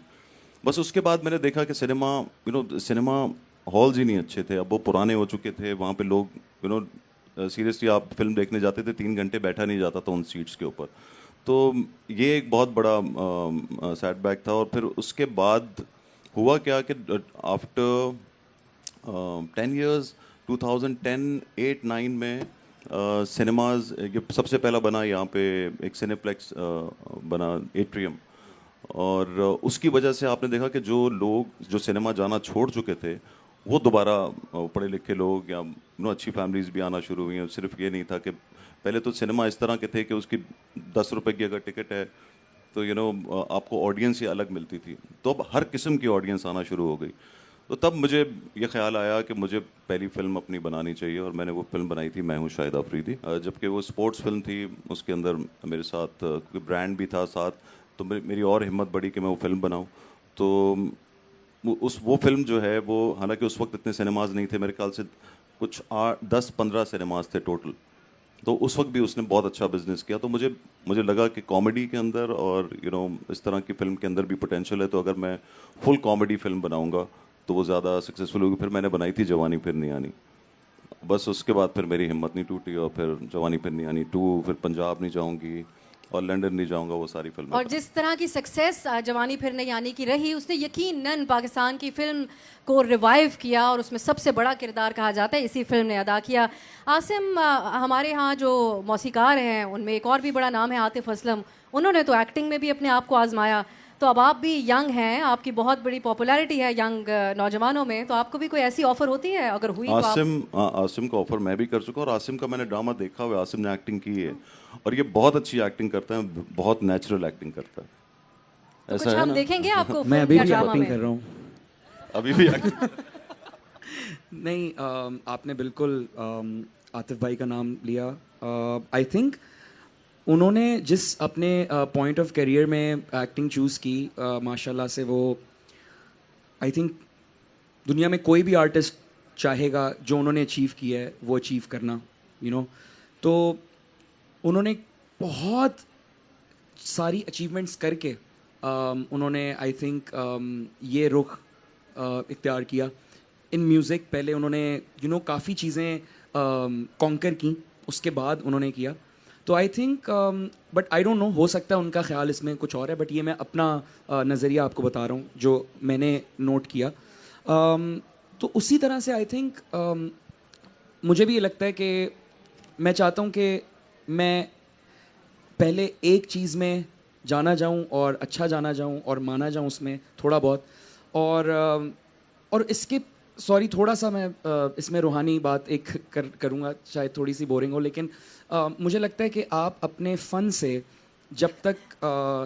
बस उसके बाद मैंने देखा कि सिनेमा हॉल्स ही नहीं अच्छे थे, अब वो पुराने हो चुके थे। वहाँ पे लोग सीरियसली आप फिल्म देखने जाते थे, 3 घंटे बैठा नहीं जाता था उन सीट्स के ऊपर। तो ये एक बहुत बड़ा सेटबैक था। और फिर उसके बाद हुआ क्या कि आफ्टर 10 इयर्स 2010-8-9 में सिनेमाज, ये सबसे पहला बना यहाँ पे एक सिनेप्लेक्स बना, एट्रियम। और उसकी वजह से आपने देखा कि जो लोग जो सिनेमा जाना छोड़ चुके थे वो दोबारा पढ़े लिखे लोग या अच्छी फैमिलीज भी आना शुरू हुई हैं। सिर्फ ये नहीं था कि पहले तो सिनेमा इस तरह के थे कि उसकी 10 रुपए की अगर टिकट है तो आपको ऑडियंस ही अलग मिलती थी। तो अब हर किस्म की ऑडियंस आना शुरू हो गई। तो तब मुझे ये ख्याल आया कि मुझे पहली फिल्म अपनी बनानी चाहिए, और मैंने वो फिल्म बनाई थी मैं हूँ शाहिद आफरीदी। जबकि वो स्पोर्ट्स फिल्म थी, उसके अंदर मेरे साथ कोई ब्रांड भी था साथ, तो मेरी और हिम्मत बढ़ी कि मैं वो फिल्म बनाऊँ। तो वो फिल्म जो है वो, हालांकि उस वक्त इतने सिनेमाज नहीं थे, मेरे ख्याल से कुछ 10-15 सिनेमाज थे टोटल। तो उस वक्त भी उसने बहुत अच्छा बिजनेस किया। तो मुझे लगा कि कॉमेडी के अंदर और इस तरह की फिल्म के अंदर भी पोटेंशियल है। तो अगर मैं फुल कॉमेडी फिल्म बनाऊंगा तो वो ज़्यादा सक्सेसफुल होगी। फिर मैंने बनाई थी जवानी फिर नहीं आनी। बस उसके बाद फिर मेरी हिम्मत नहीं टूटी, और फिर जवानी फिर नहीं आनी 2, फिर पंजाब नहीं जाऊंगी और लंदन नहीं जाऊंगा, वो सारी फिल्में। और जिस तरह की सक्सेस जवानी फिर नहीं आनी की रही, उसने यकीनन पाकिस्तान की फिल्म को रिवाइव किया, और उसमें सबसे बड़ा किरदार कहा जाता है इसी फिल्म ने अदा किया। आसिम, हमारे यहाँ जो मौसीकार हैं उनमें एक और भी बड़ा नाम है आतिफ असलम। उन्होंने तो एक्टिंग में भी अपने आप को आजमाया। तो अब आप भी यंग हैं, आपकी बहुत बड़ी पॉपुलैरिटी है यंग नौजवानों में, तो आपको भी कोई ऐसी ऑफर होती है? अगर हुई तो आसिम का ऑफर मैं भी कर चुका हूँ, और आसिम का मैंने ड्रामा देखा हुआ है, आसिम ने एक्टिंग की है और ये बहुत अच्छी एक्टिंग करता है, बहुत नेचुरल एक्टिंग करता है। तो ऐसा कुछ हम देखेंगे आपको मैं अभी भी एक्टिंग कर रहा हूँ, अभी भी एक्टिंग नहीं, आपने बिल्कुल आतिफ भाई का नाम लिया। आई थिंक उन्होंने जिस अपने पॉइंट ऑफ करियर में एक्टिंग चूज़ की, माशाल्लाह से वो, आई थिंक दुनिया में कोई भी आर्टिस्ट चाहेगा जो उन्होंने अचीव किया है वो अचीव करना, तो उन्होंने बहुत सारी अचीवमेंट्स करके उन्होंने आई थिंक ये रुख इख्तियार किया इन म्यूज़िक। पहले उन्होंने काफ़ी चीज़ें कॉन्कर की, उसके बाद उन्होंने किया। तो I think but I don't know, हो सकता है उनका ख्याल इसमें कुछ और है, बट ये मैं अपना नज़रिया आपको बता रहा हूँ जो मैंने नोट किया। तो उसी तरह से आई थिंक मुझे भी ये लगता है कि मैं चाहता हूँ कि मैं पहले एक चीज़ में जाना जाऊँ और अच्छा जाना जाऊँ और माना जाऊँ उसमें थोड़ा बहुत, और इसके सॉरी थोड़ा सा मैं इसमें रूहानी बात एक करूँगा, शायद थोड़ी सी बोरिंग हो, लेकिन मुझे लगता है कि आप अपने फ़न से जब तक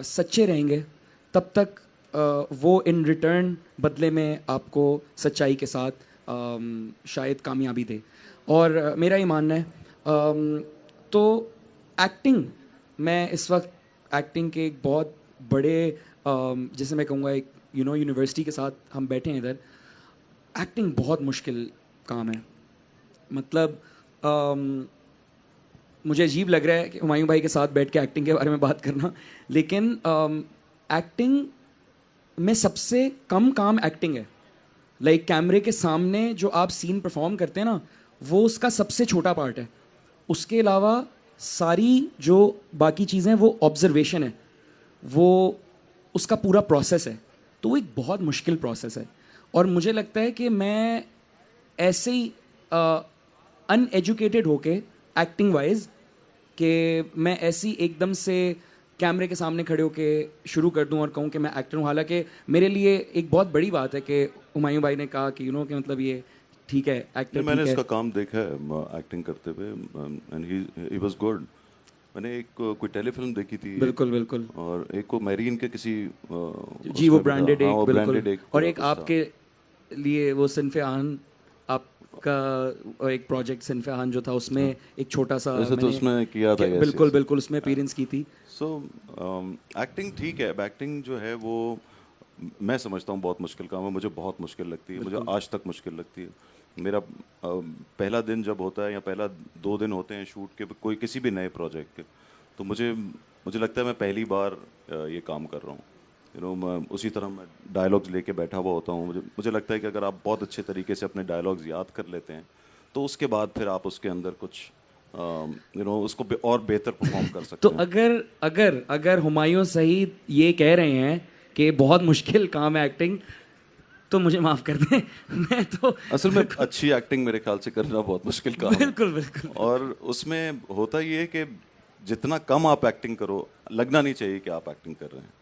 सच्चे रहेंगे तब तक वो इन रिटर्न बदले में आपको सच्चाई के साथ शायद कामयाबी दे। और मेरा ये मानना है। तो एक्टिंग, मैं इस वक्त एक्टिंग के एक बहुत बड़े जैसे मैं कहूँगा एक यूनिवर्सिटी के साथ हम बैठे हैं इधर। एक्टिंग बहुत मुश्किल काम है, मतलब मुझे अजीब लग रहा है कि हुमायूं भाई के साथ बैठ के एक्टिंग के बारे में बात करना, लेकिन एक्टिंग में सबसे कम काम एक्टिंग है। लाइक कैमरे के सामने जो आप सीन परफॉर्म करते हैं ना, वो उसका सबसे छोटा पार्ट है। उसके अलावा सारी जो बाकी चीज़ें वो ऑब्जर्वेशन है, वो उसका पूरा प्रोसेस है। तो वो एक बहुत मुश्किल प्रोसेस है, और मुझे लगता है कि मैं ऐसे ही अनएजुकेटेड होके एक्टिंग वाइज कि मैं ऐसी एकदम से कैमरे के सामने खड़े होके शुरू कर दूं और कहूं कि मैं एक्टर हूं। हालांकि मेरे लिए एक बहुत बड़ी बात है कि हुमायूं भाई ने कहा कि कि मतलब ये ठीक है, एक्टर मैंने ठीक है। इसका काम देखा है एक्टिंग करते हुए, एंड ही वाज गुड। मैंने एक कोई टेलीफिल्म देखी थी, बिल्कुल बिल्कुल और एक को मैरीन के किसी जी, वो उसमें भी था। ब्रांडेड हाँ, एक वो बिल्कुल। ब्रांडेड एक और एक कुछ था। आपके लिए वो सिन्फ़े आन, आपका एक प्रोजेक्ट सिन्फ़े आन जो था, उसमें एक छोटा सा वैसे तो मैंने उसमें किया था, yes, बिल्कुल yes। बिल्कुल उसमें अपीयरेंस की थी। सो एक्टिंग ठीक है, एक्टिंग जो है वो मैं समझता हूँ बहुत मुश्किल काम है, मुझे बहुत मुश्किल लगती है, मुझे आज तक मुश्किल लगती है। मेरा पहला दिन जब होता है या पहला 2 दिन होते हैं शूट के कोई किसी भी नए प्रोजेक्ट के, तो मुझे लगता है मैं पहली बार ये काम कर रहा हूँ। मैं उसी तरह मैं डायलॉग्स लेके बैठा हुआ होता हूँ। मुझे लगता है कि अगर आप बहुत अच्छे तरीके से अपने डायलॉग्स याद कर लेते हैं तो उसके बाद फिर आप उसके अंदर कुछ उसको और बेहतर परफॉर्म कर सकते तो हैं। अगर अगर अगर हुमायूं सईद ये कह रहे हैं कि बहुत मुश्किल काम है एक्टिंग, तो मुझे माफ़ कर दें, मैं तो असल में अच्छी एक्टिंग मेरे ख्याल से करना बहुत मुश्किल काम है। बिल्कुल बिल्कुल। और उसमें होता ये है कि जितना कम आप एक्टिंग करो, लगना नहीं चाहिए कि आप एक्टिंग कर रहे हैं।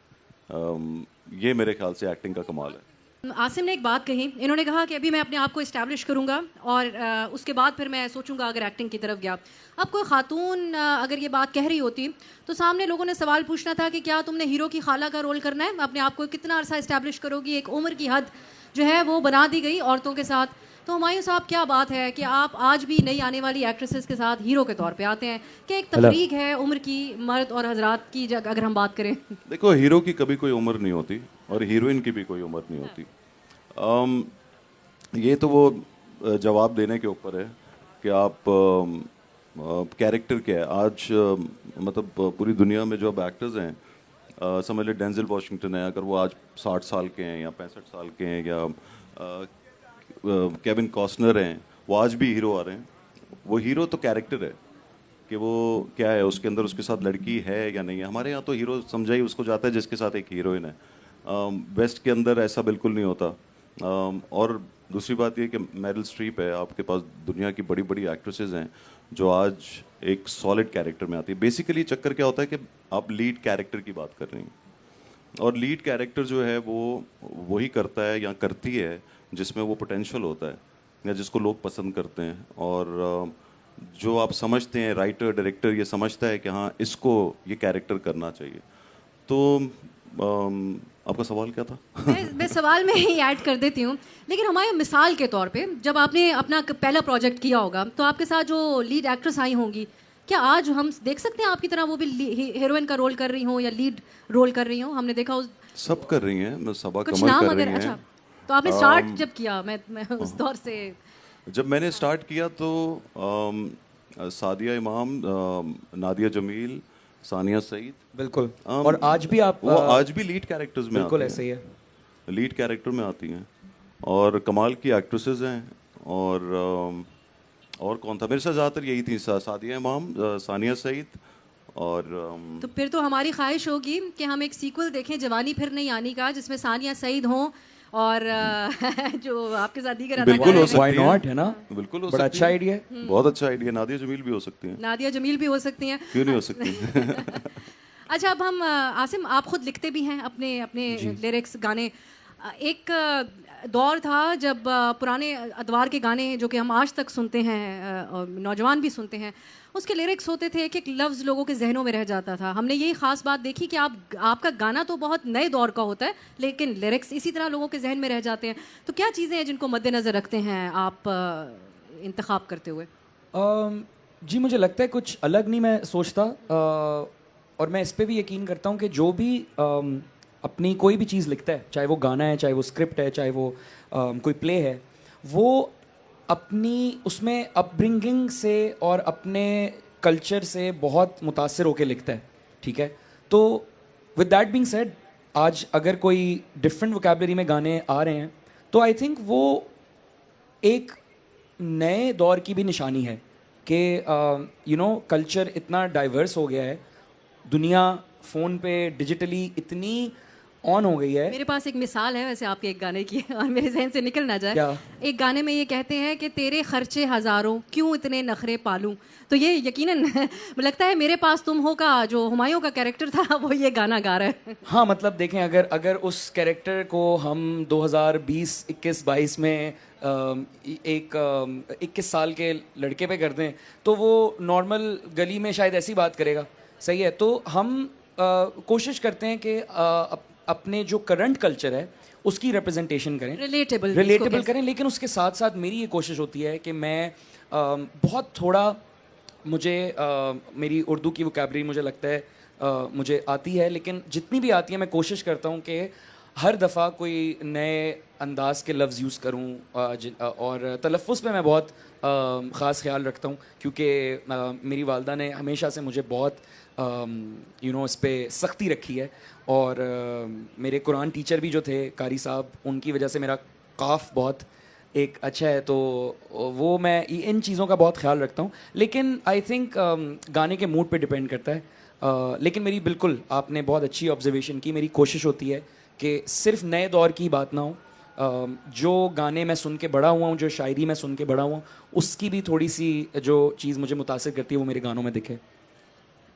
ये मेरे ख्याल से एक्टिंग का कमाल है। आसिम ने एक बात कही, इन्होंने कहा कि अभी मैं अपने आप को इस्टेब्लिश करूंगा और उसके बाद फिर मैं सोचूंगा अगर एक्टिंग की तरफ गया। अब कोई खातून अगर ये बात कह रही होती तो सामने लोगों ने सवाल पूछना था कि क्या तुमने हीरो की खाला का रोल करना है, अपने आप को कितना अरसा इस्टेब्लिश करोगी, एक उम्र की हद जो है वो बना दी गई औरतों के साथ। तो हुमायूं साहब क्या बात है कि आप आज भी नई आने वाली एक्ट्रेसेस के साथ हीरो के तौर पे आते हैं, कि एक तफरीक है उम्र की, मर्द और हजरात की अगर हम बात करें? देखो, हीरो की कभी कोई उम्र नहीं होती और हीरोइन की भी कोई उम्र नहीं होती। ये तो वो जवाब देने के ऊपर है कि आप कैरेक्टर क्या है। आज मतलब पूरी दुनिया में जो अब एक्टर्स हैं, समझ ले डेंजल वॉशिंगटन है, अगर वो आज 60 साल के हैं या 65 साल के हैं, या केविन कॉस्टनर हैं, वो आज भी हीरो आ रहे हैं। वो हीरो तो कैरेक्टर है कि वो क्या है, उसके अंदर उसके साथ लड़की है या नहीं है। हमारे यहाँ तो हीरो समझा ही उसको जाता है जिसके साथ एक हीरोइन है। वेस्ट के अंदर ऐसा बिल्कुल नहीं होता। और दूसरी बात ये कि मेरिल स्ट्रीप है, आपके पास दुनिया की बड़ी बड़ी एक्ट्रेसेस हैं जो आज एक सॉलिड कैरेक्टर में आती है। बेसिकली चक्कर क्या होता है कि आप लीड कैरेक्टर की बात कर रही हैं, और लीड कैरेक्टर जो है वो वही करता है या करती है जिसमें वो पोटेंशियल होता है या जिसको लोग पसंद करते हैं। और जो आप समझते हैं, राइटर डायरेक्टर ये समझता है कि हाँ इसको ये कैरेक्टर करना चाहिए। तो आपका सवाल क्या था? मैं सवाल में ही ऐड कर देती हूँ, लेकिन हमारे मिसाल के तौर पे जब आपने अपना पहला प्रोजेक्ट किया होगा तो आपके साथ जो लीड एक्ट्रेस आई होंगी, क्या आज हम देख सकते हैं आपकी तरह वो भी हीरोइन का रोल कर रही हो या लीड रोल कर रही हो? हमने देखा उस सब कर रही हैं, मैं सबा कुछ कमल नाम कर अगर रही हैं। अच्छा, तो आपने स्टार्ट जब किया, मैं उस दौर से जब मैंने स्टार्ट किया तो सादिया इमाम, नादिया जमील, सानिया सईद, बिल्कुल। और आज भी आप वो आज भी लीड कैरेक्टर्स में बिल्कुल आती ऐसे ही है। हैं, लीड कैरेक्टर में आती हैं और कमाल की एक्ट्रेसेस हैं। और कौन था मेरे साथ? ज़्यादातर यही थी, सादिया इमाम, सानिया सईद। और तो फिर तो हमारी ख्वाहिश होगी कि हम एक सीक्वल देखें जवानी फिर नहीं आनी का, जिसमें सानिया सईद हों और जो आपके साथ दीगर बिल्कुल हो अदाकार सकती Why है। not, है ना? बिल्कुल हो बड़ा सकती अच्छा है। आइडिया है। बहुत अच्छा आइडिया। नादिया जमील भी हो सकती हैं, नादिया जमील भी हो सकती हैं। क्यों नहीं हो सकती? अच्छा, अब हम आसिम, आप खुद लिखते भी हैं अपने अपने लिरिक्स, गाने। एक दौर था जब पुराने अदवार के गाने जो कि हम आज तक सुनते हैं और नौजवान भी सुनते हैं, उसके लिरिक्स होते थे, एक एक लफ्ज़ लोगों के जहनों में रह जाता था। हमने यही ख़ास बात देखी कि आपका गाना तो बहुत नए दौर का होता है, लेकिन लिरिक्स इसी तरह लोगों के जहन में रह जाते हैं। तो क्या चीज़ें हैं जिनको मद्देनज़र रखते हैं आप इंतखाब करते हुए? जी, मुझे लगता है कुछ अलग नहीं मैं सोचता, और मैं इस पे भी यकीन करता हूँ कि जो भी अपनी कोई भी चीज़ लिखता है, चाहे वो गाना है, चाहे वो स्क्रिप्ट है, चाहे वो कोई प्ले है, वो अपनी उसमें अपब्रिंगिंग से और अपने कल्चर से बहुत मुतासिर होकर लिखता है, ठीक है? तो विद दैट बीइंग सेड, आज अगर कोई डिफरेंट वोकैबलरी में गाने आ रहे हैं तो आई थिंक वो एक नए दौर की भी निशानी है कि कल्चर इतना डाइवर्स हो गया है, दुनिया फ़ोन पे डिजिटली इतनी ऑन हो गई है। मेरे पास एक मिसाल है वैसे आपके एक गाने की और मेरे जहन से निकल ना जाए। क्या? एक गाने में ये कहते हैं कि तेरे खर्चे हजारों क्यों इतने नखरे पालूं। तो ये यकीनन मुझे लगता है मेरे पास तुम हो का जो हुमायूं का कैरेक्टर था वो ये गाना गा रहा है। हाँ मतलब देखें, अगर अगर उस कैरेक्टर को हम 2020 21 22 में एक 21 साल के लड़के पे कर दें तो वो नॉर्मल गली में शायद ऐसी बात करेगा। सही है, तो हम कोशिश करते हैं कि अपने जो करंट कल्चर है उसकी रिप्रेजेंटेशन करें, रिलेटेबल करें, लेकिन उसके साथ साथ मेरी ये कोशिश होती है कि मैं बहुत थोड़ा मुझे मेरी उर्दू की वोकैबलरी मुझे लगता है मुझे आती है, लेकिन जितनी भी आती है मैं कोशिश करता हूँ कि हर दफ़ा कोई नए अंदाज के लफ्ज़ यूज़ करूँ और तलफ़्फ़ुज़ पे मैं बहुत ख़ास ख्याल रखता हूँ, क्योंकि मेरी वालदा ने हमेशा से मुझे बहुत इस पे सख्ती रखी है। और मेरे कुरान टीचर भी जो थे कारी साहब, उनकी वजह से मेरा काफ बहुत एक अच्छा है, तो वो मैं इन चीज़ों का बहुत ख्याल रखता हूँ। लेकिन आई थिंक गाने के मूड पे डिपेंड करता है। लेकिन मेरी बिल्कुल आपने बहुत अच्छी ऑब्जर्वेशन की। मेरी कोशिश होती है कि सिर्फ नए दौर की बात ना हो। जो गाने मैं सुन के बड़ा हुआ हूँ, जो शायरी मैं सुन के बड़ा हुआ हूँ, उसकी भी थोड़ी सी जो चीज़ मुझे मुतासिर करती है वो मेरे गानों में दिखे।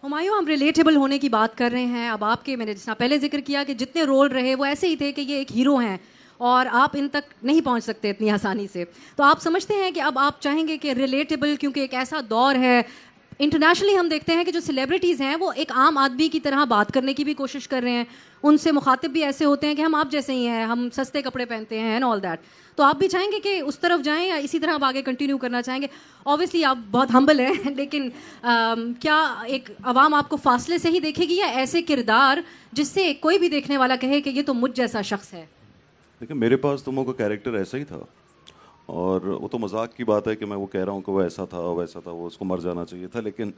हुमायूं, हम रिलेटेबल होने की बात कर रहे हैं। अब आपके, मैंने जिस पहले जिक्र किया कि जितने रोल रहे वो ऐसे ही थे कि ये एक हीरो हैं और आप इन तक नहीं पहुंच सकते इतनी आसानी से। तो आप समझते हैं कि अब आप चाहेंगे कि रिलेटेबल, क्योंकि एक ऐसा दौर है इंटरनेशनली हम देखते हैं कि जो सेलिब्रिटीज़ हैं वो एक आम आदमी की तरह बात करने की भी कोशिश कर रहे हैं, उनसे मुखातिब भी ऐसे होते हैं कि हम आप जैसे ही हैं, हम सस्ते कपड़े पहनते हैं एंड ऑल दैट। तो आप भी चाहेंगे कि उस तरफ जाएं या इसी तरह आप आगे कंटिन्यू करना चाहेंगे? ऑब्वियसली आप बहुत हम्बल हैं, लेकिन क्या एक आवाम आपको फासले से ही देखेगी या ऐसे किरदार जिससे कोई भी देखने वाला कहे कि ये तो मुझ जैसा शख्स है? देखिए, मेरे पास तो का कैरेक्टर ऐसा ही था, और वो तो मजाक की बात है कि मैं वो कह रहा हूँ कि वो ऐसा था वैसा था, वो उसको मर जाना चाहिए था। लेकिन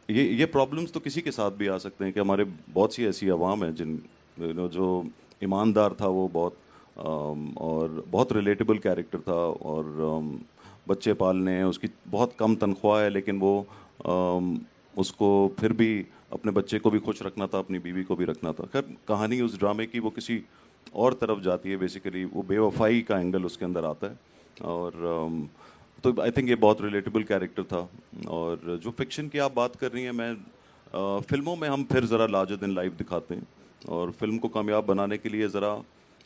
ये प्रॉब्लम्स तो किसी के साथ भी आ सकते हैं कि हमारे बहुत सी ऐसी आवाम है जिन जो ईमानदार था वो बहुत और बहुत रिलेटेबल कैरेक्टर था, और बच्चे पालने उसकी बहुत कम तनख्वाह है, लेकिन वो उसको फिर भी अपने बच्चे को भी खुश रखना था, अपनी बीवी को भी रखना था। खैर, कहानी उस ड्रामे की वो किसी और तरफ जाती है, बेसिकली वो बेवफाई का एंगल उसके अंदर आता है। और तो आई थिंक ये बहुत रिलेटेबल कैरेक्टर था। और जो फिक्शन की आप बात कर रही हैं, मैं फिल्मों में हम फिर ज़रा लार्जर देन लाइफ दिखाते हैं, और फिल्म को कामयाब बनाने के लिए ज़रा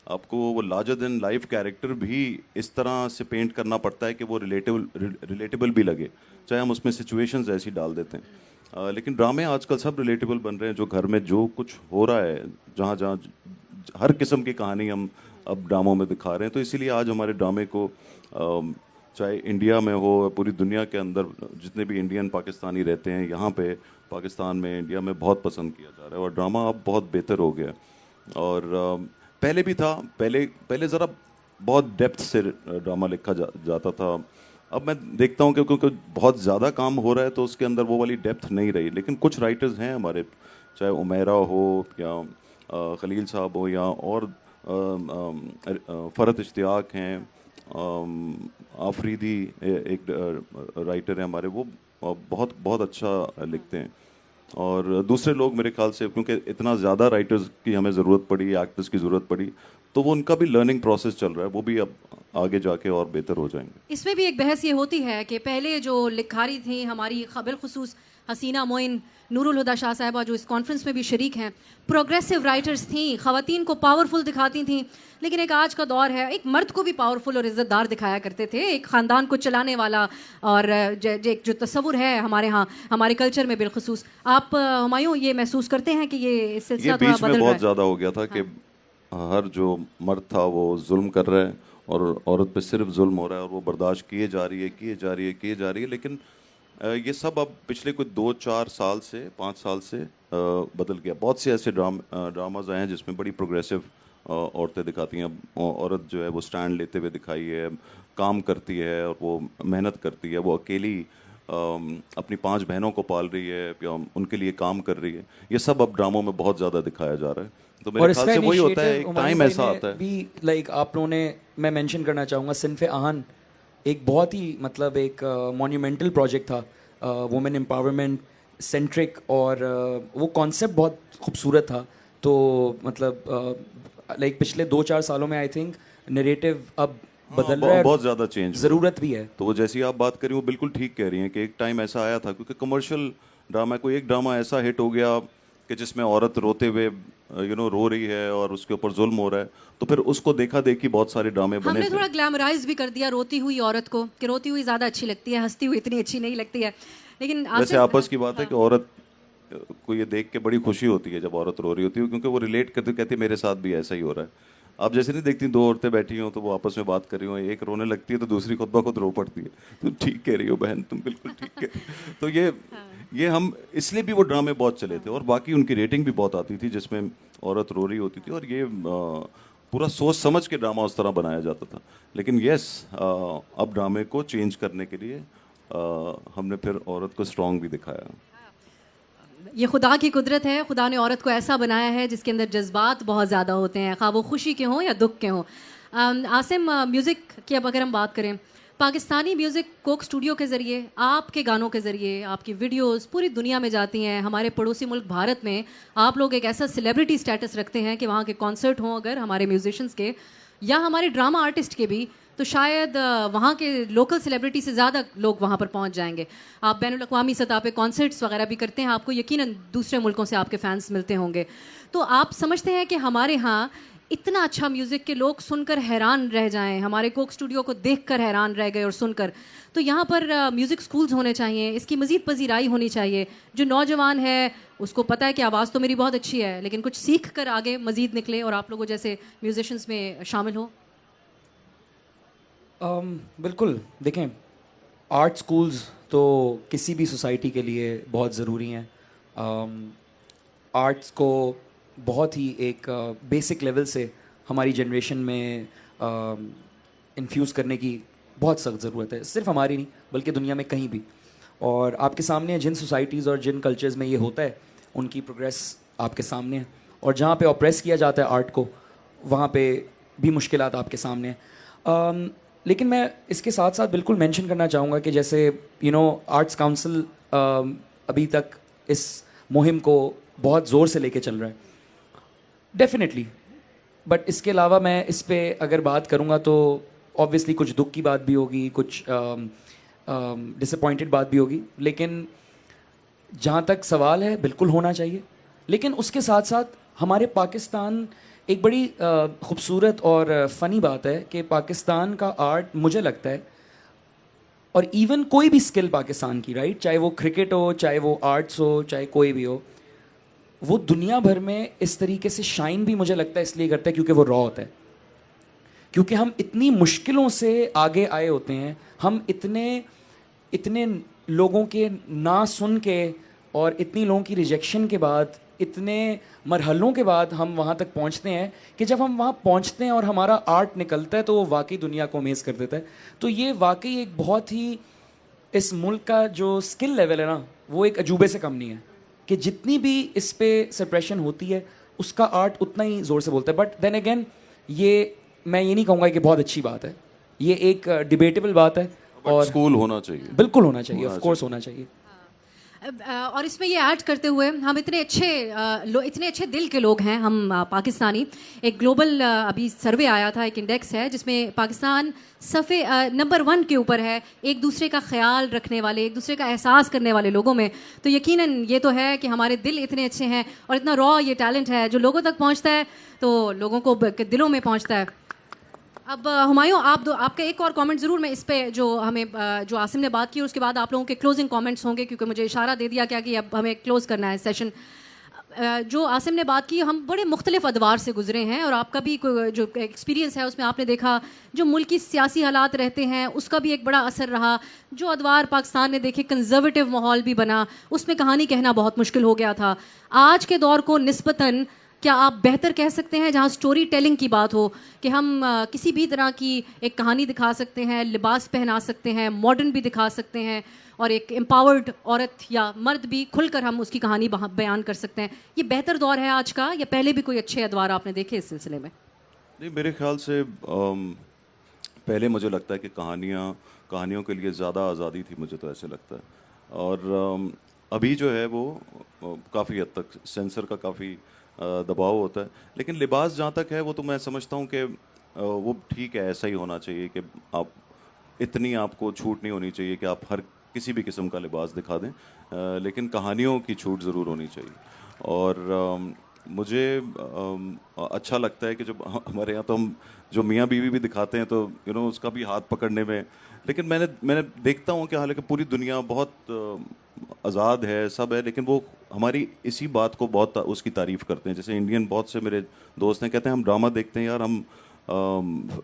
आपको वो लार्जर देन लाइफ कैरेक्टर भी इस तरह से पेंट करना पड़ता है कि वो रिलेटेबल भी लगे, चाहे हम उसमें सिचुएशंस ऐसी डाल देते हैं। लेकिन ड्रामे आजकल सब रिलेटेबल बन रहे हैं, जो घर में जो कुछ हो रहा है, जहाँ जहाँ हर किस्म की कहानी हम अब ड्रामों में दिखा रहे हैं। तो इसीलिए आज हमारे ड्रामे को चाहे इंडिया में हो, पूरी दुनिया के अंदर जितने भी इंडियन पाकिस्तानी रहते हैं, यहाँ पे पाकिस्तान में, इंडिया में बहुत पसंद किया जा रहा है, और ड्रामा अब बहुत बेहतर हो गया। और पहले भी था, पहले ज़रा बहुत डेप्थ से ड्रामा लिखा जाता था। अब मैं देखता हूँ कि क्योंकि बहुत ज़्यादा काम हो रहा है तो उसके अंदर वो वाली डेप्थ नहीं रही। लेकिन कुछ राइटर्स हैं हमारे, चाहे उमेरा हो या खलील साहब हो या और फ़रत इश्तियाक हैं, आफरीदी एक राइटर है हमारे, वो बहुत बहुत अच्छा लिखते हैं। और दूसरे लोग मेरे ख्याल से, क्योंकि इतना ज़्यादा राइटर्स की हमें ज़रूरत पड़ी, एक्टर्स की ज़रूरत पड़ी, तो वो उनका भी लर्निंग प्रोसेस चल रहा है, वो भी अब आगे जाके और बेहतर हो जाएंगे। इसमें भी एक बहस ये होती है कि पहले जो लिखारी थी हमारी, बिलखुसूस हसीना मोइन, नूरुल हुदा शाह साहिबा जो इस कॉन्फ्रेंस में भी शरीक हैं, प्रोग्रेसिव राइटर्स थी, ख़वातीन को पावरफुल दिखाती थी। लेकिन एक आज का दौर है, एक मर्द को भी पावरफुल और इज़्ज़तदार दिखाया करते थे, एक ख़ानदान को चलाने वाला। और जो तस्वुर है हमारे यहाँ, हमारे कल्चर में बिलखुसूस, आप हुमायूं ये महसूस करते हैं कि ये सिलसिला थोड़ा बीच में बदल रहा बहुत है? ज़्यादा हो गया था कि हर जो मर्द था वो जुल्म कर रहा है और औरत पे सिर्फ जुल्म हो रहा है, और वो बर्दाश्त किए जा रही है। लेकिन ये सब अब पिछले कुछ 2-4 साल से 5 साल से बदल गया। बहुत से ऐसे ड्रामाज आए हैं जिसमें बड़ी प्रोग्रेसिव औरतें दिखाती हैं। औरत जो है वो स्टैंड लेते हुए दिखाई है, काम करती है और वो मेहनत करती है, वो अकेली अपनी 5 बहनों को पाल रही है या उनके लिए काम कर रही है। ये सब अब ड्रामों में बहुत ज़्यादा दिखाया जा रहा है। तो मेरे ख्याल से वही होता है, एक टाइम ऐसा आता है भी, लाइक आप लोगों ने, मैं मेंशन करना चाहूँगा सिन्फ़े आहन, एक बहुत ही मतलब एक मॉन्यूमेंटल प्रोजेक्ट था, वुमेन एम्पावरमेंट सेंट्रिक, और वो कॉन्सेप्ट बहुत खूबसूरत था तो मतलब लाइक पिछले 2-4 सालों में आई थिंक नरेटिव अब बदल रहा है, बहुत ज़्यादा चेंज। ज़रूरत भी है। तो वो जैसी आप बात करें वो बिल्कुल ठीक कह रही हैं कि एक टाइम ऐसा आया था, क्योंकि कमर्शियल ड्रामा, कोई एक ड्रामा ऐसा हिट हो गया कि जिसमें औरत रोते हुए रो रही है और उसके ऊपर जुल्म हो रहा है, तो फिर उसको देखा देखी बहुत सारे ड्रामे बने हमने थे। थोड़ा ग्लैमराइज भी कर दिया रोती हुई औरत को, कि रोती हुई ज़्यादा अच्छी लगती है, हंसती हुई इतनी अच्छी नहीं लगती है। लेकिन वैसे आसिफ, आपस की बात है कि औरत को ये देख के बड़ी खुशी होती है जब औरत रो रही होती है, क्योंकि वो रिलेट करते कहती है मेरे साथ भी ऐसा ही हो रहा है। आप जैसे नहीं देखती दो औरतें बैठी हो तो वो आपस में बात कर रही हो, एक रोने लगती है तो दूसरी खुद ब खुद रो पड़ती है। तुम ठीक कह रही हो बहन, तुम बिल्कुल ठीक कह रही हो। तो ये हम इसलिए भी वो ड्रामे बहुत चले थे, और बाकी उनकी रेटिंग भी बहुत आती थी जिसमें औरत रो रही होती थी, और ये पूरा सोच समझ के ड्रामा उस तरह बनाया जाता था। लेकिन यस, अब ड्रामे को चेंज करने के लिए हमने फिर औरत को स्ट्रांग भी दिखाया। ये खुदा की कुदरत है, खुदा ने औरत को ऐसा बनाया है जिसके अंदर जज्बात बहुत ज़्यादा होते हैं, खा वो खुशी के हों या दुख के हों। आसिम, म्यूज़िक की अब अगर हम बात करें, पाकिस्तानी म्यूज़िक कोक स्टूडियो के ज़रिए, आपके गानों के ज़रिए, आपकी वीडियोस पूरी दुनिया में जाती हैं। हमारे पड़ोसी मुल्क भारत में आप लोग एक ऐसा सेलिब्रिटी स्टेटस रखते हैं कि वहाँ के कॉन्सर्ट हों अगर हमारे म्यूजिशियंस के या हमारे ड्रामा आर्टिस्ट के भी, तो शायद वहाँ के लोकल सेलिब्रिटी से ज़्यादा लोग वहाँ पर पहुँच जाएंगे। आप बैनुल अक़वामी सतह पे कॉन्सर्ट्स वगैरह भी करते हैं, आपको यकीनन दूसरे मुल्कों से आपके फैंस मिलते होंगे। तो आप समझते हैं कि हमारे यहाँ इतना अच्छा म्यूज़िक के लोग सुनकर हैरान रह जाएं, हमारे कोक स्टूडियो को देखकर हैरान रह गए और सुनकर, तो यहाँ पर म्यूज़िक स्कूल्स होने चाहिए, इसकी मज़ीद पजीराई होनी चाहिए। जो नौजवान है उसको पता है कि आवाज़ तो मेरी बहुत अच्छी है, लेकिन कुछ सीख कर आगे मज़ीद निकले और आप लोगों जैसे म्यूजिशंस में शामिल हो। बिल्कुल, देखें, आर्ट स्कूल्स तो किसी भी सोसाइटी के लिए बहुत ज़रूरी हैं। आर्ट्स को बहुत ही एक बेसिक लेवल से हमारी जनरेशन में इन्फ्यूज़ करने की बहुत सख्त ज़रूरत है, सिर्फ हमारी नहीं बल्कि दुनिया में कहीं भी। और आपके सामने जिन सोसाइटीज़ और जिन कल्चर्स में ये होता है उनकी प्रोग्रेस आपके सामने है, और जहाँ पे ऑप्रेस किया जाता है आर्ट को वहाँ पे भी मुश्किलात आपके सामने हैं। लेकिन मैं इसके साथ साथ बिल्कुल मेंशन करना चाहूँगा कि जैसे आर्ट्स काउंसिल अभी तक इस मुहिम को बहुत ज़ोर से लेके चल रहा है, डेफिनेटली। बट इसके अलावा मैं इस पे अगर बात करूँगा तो ऑब्वियसली कुछ दुख की बात भी होगी, कुछ डिसअपॉइंटेड बात भी होगी, लेकिन जहाँ तक सवाल है बिल्कुल होना चाहिए। लेकिन उसके साथ साथ हमारे पाकिस्तान, एक बड़ी खूबसूरत और फ़नी बात है कि पाकिस्तान का आर्ट, मुझे लगता है, और इवन कोई भी स्किल पाकिस्तान की, राइट, चाहे वो क्रिकेट हो, चाहे वो आर्ट्स हो, चाहे कोई भी हो, वो दुनिया भर में इस तरीके से शाइन भी मुझे लगता है इसलिए करता है क्योंकि वो रॉ होता है, क्योंकि हम इतनी मुश्किलों से आगे आए होते हैं, हम इतने लोगों के ना सुन के और इतनी लोगों की रिजेक्शन के बाद, इतने मरहलों के बाद हम वहाँ तक पहुँचते हैं कि जब हम वहाँ पहुँचते हैं और हमारा आर्ट निकलता है तो वो वाकई दुनिया को अमेज़ कर देता है। तो ये वाकई एक बहुत ही, इस मुल्क का जो स्किल लेवल है ना, वो एक अजूबे से कम नहीं है कि जितनी भी इस पे सप्रेशन होती है उसका आर्ट उतना ही ज़ोर से बोलता है। बट देन अगेन, ये मैं ये नहीं कहूँगा कि बहुत अच्छी बात है, ये एक डिबेटेबल बात है, और स्कूल होना चाहिए, बिल्कुल होना चाहिए, ऑफ कोर्स होना चाहिए। और इसमें ये ऐड करते हुए, हम इतने अच्छे दिल के लोग हैं हम पाकिस्तानी। एक ग्लोबल अभी सर्वे आया था, एक इंडेक्स है जिसमें पाकिस्तान नंबर 1 के ऊपर है एक दूसरे का ख्याल रखने वाले, एक दूसरे का एहसास करने वाले लोगों में। तो यकीनन ये तो है कि हमारे दिल इतने अच्छे हैं और इतना रॉ ये टैलेंट है जो लोगों तक पहुँचता है तो लोगों को दिलों में पहुँचता है। अब हुमायूं, आपका एक और कमेंट ज़रूर, मैं इस पे जो जो आसिम ने बात की उसके बाद आप लोगों के क्लोजिंग कमेंट्स होंगे, क्योंकि मुझे इशारा दे दिया क्या कि अब हमें क्लोज़ करना है सेशन। जो आसिम ने बात की, हम बड़े मुख्तलिफ अदवार से गुजरे हैं और आपका भी जो एक्सपीरियंस है उसमें आपने देखा जो मुल्क की सियासी हालात रहते हैं उसका भी एक बड़ा असर रहा। जो अदवार पाकिस्तान ने देखे, कंजर्वेटिव माहौल भी बना, उसमें कहानी कहना बहुत मुश्किल हो गया था। आज के दौर को निस्बतन क्या आप बेहतर कह सकते हैं, जहाँ स्टोरी टेलिंग की बात हो, कि हम किसी भी तरह की एक कहानी दिखा सकते हैं, लिबास पहना सकते हैं, मॉडर्न भी दिखा सकते हैं, और एक एम्पावर्ड औरत या मर्द भी खुलकर हम उसकी कहानी बयान कर सकते हैं। ये बेहतर दौर है आज का, या पहले भी कोई अच्छे अदवार आपने देखे इस सिलसिले में? नहीं, मेरे ख्याल से पहले मुझे लगता है कि कहानियों के लिए ज़्यादा आज़ादी थी, मुझे तो ऐसे लगता है। और अभी जो है वो काफ़ी हद तक सेंसर का काफ़ी दबाव होता है। लेकिन लिबास जहाँ तक है वो तो मैं समझता हूँ कि वो ठीक है, ऐसा ही होना चाहिए कि आप इतनी आपको छूट नहीं होनी चाहिए कि आप हर किसी भी किस्म का लिबास दिखा दें, लेकिन कहानियों की छूट ज़रूर होनी चाहिए। और मुझे अच्छा लगता है कि जब हमारे यहाँ तो हम जो मियाँ बीवी भी दिखाते हैं तो उसका भी हाथ पकड़ने में, लेकिन मैंने देखता हूँ कि हालांकि पूरी दुनिया बहुत आज़ाद है, सब है, लेकिन वो हमारी इसी बात को बहुत उसकी तारीफ़ करते हैं। जैसे इंडियन बहुत से मेरे दोस्त हैं, कहते हैं हम ड्रामा देखते हैं यार, हम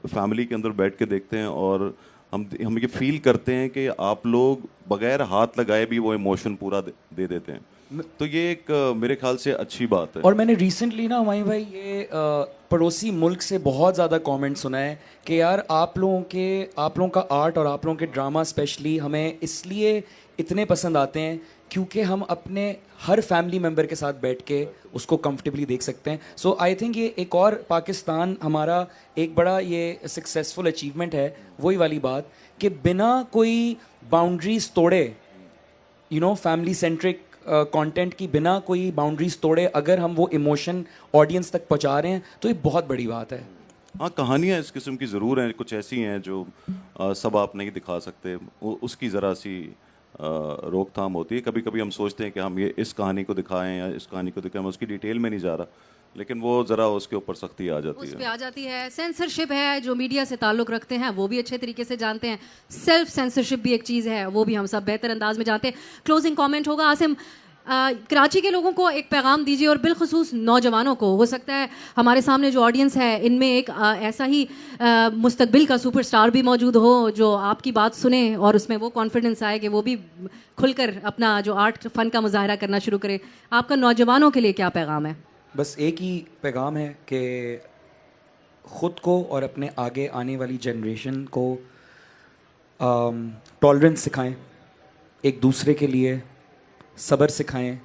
फैमिली के अंदर बैठ के देखते हैं और हम ये फील करते हैं कि आप लोग बगैर हाथ लगाए भी वो इमोशन पूरा दे देते हैं। तो ये एक मेरे ख्याल से अच्छी बात है। और मैंने रिसेंटली ना हुमायूं भाई ये पड़ोसी मुल्क से बहुत ज़्यादा कमेंट सुना है कि यार आप लोगों का आर्ट और आप लोगों के ड्रामा स्पेशली हमें इसलिए इतने पसंद आते हैं क्योंकि हम अपने हर फैमिली मेम्बर के साथ बैठ के उसको कंफर्टेबली देख सकते हैं। सो आई थिंक ये एक और पाकिस्तान हमारा एक बड़ा ये सक्सेसफुल अचीवमेंट है, वही वाली बात कि बिना कोई बाउंड्रीज तोड़े फैमिली सेंट्रिक कंटेंट की बिना कोई बाउंड्रीज तोड़े अगर हम वो इमोशन ऑडियंस तक पहुंचा रहे हैं तो ये बहुत बड़ी बात है। हाँ, कहानियाँ इस किस्म की ज़रूर हैं, कुछ ऐसी हैं जो सब आप नहीं दिखा सकते, उसकी ज़रा सी रोकथाम होती है। कभी कभी हम सोचते हैं कि हम ये इस कहानी को दिखाएं या इस कहानी को दिखाएं, मैं उसकी डिटेल में नहीं जा रहा, लेकिन वो ज़रा उसके ऊपर सख्ती आ जाती उस है। पे आ जाती है। सेंसरशिप है, जो मीडिया से ताल्लुक़ रखते हैं वो भी अच्छे तरीके से जानते हैं। सेल्फ सेंसरशिप भी एक चीज़ है, वो भी हम सब बेहतर अंदाज में जानते हैं। क्लोजिंग कमेंट होगा आसिम, कराची के लोगों को एक पैगाम दीजिए और बिलखुसूस नौजवानों को। हो सकता है हमारे सामने जो ऑडियंस है इनमें एक ऐसा ही मुस्तकबिल का सुपरस्टार भी मौजूद हो जो आपकी बात सुने और उसमें वो कॉन्फिडेंस आए कि वो भी खुलकर अपना जो आर्ट फ़न का मुजाहरा करना शुरू करे। आपका नौजवानों के लिए क्या पैगाम है? बस एक ही पैगाम है कि ख़ुद को और अपने आगे आने वाली जनरेशन को टॉलरेंस सिखाएं, एक दूसरे के लिए सब्र सिखाएं,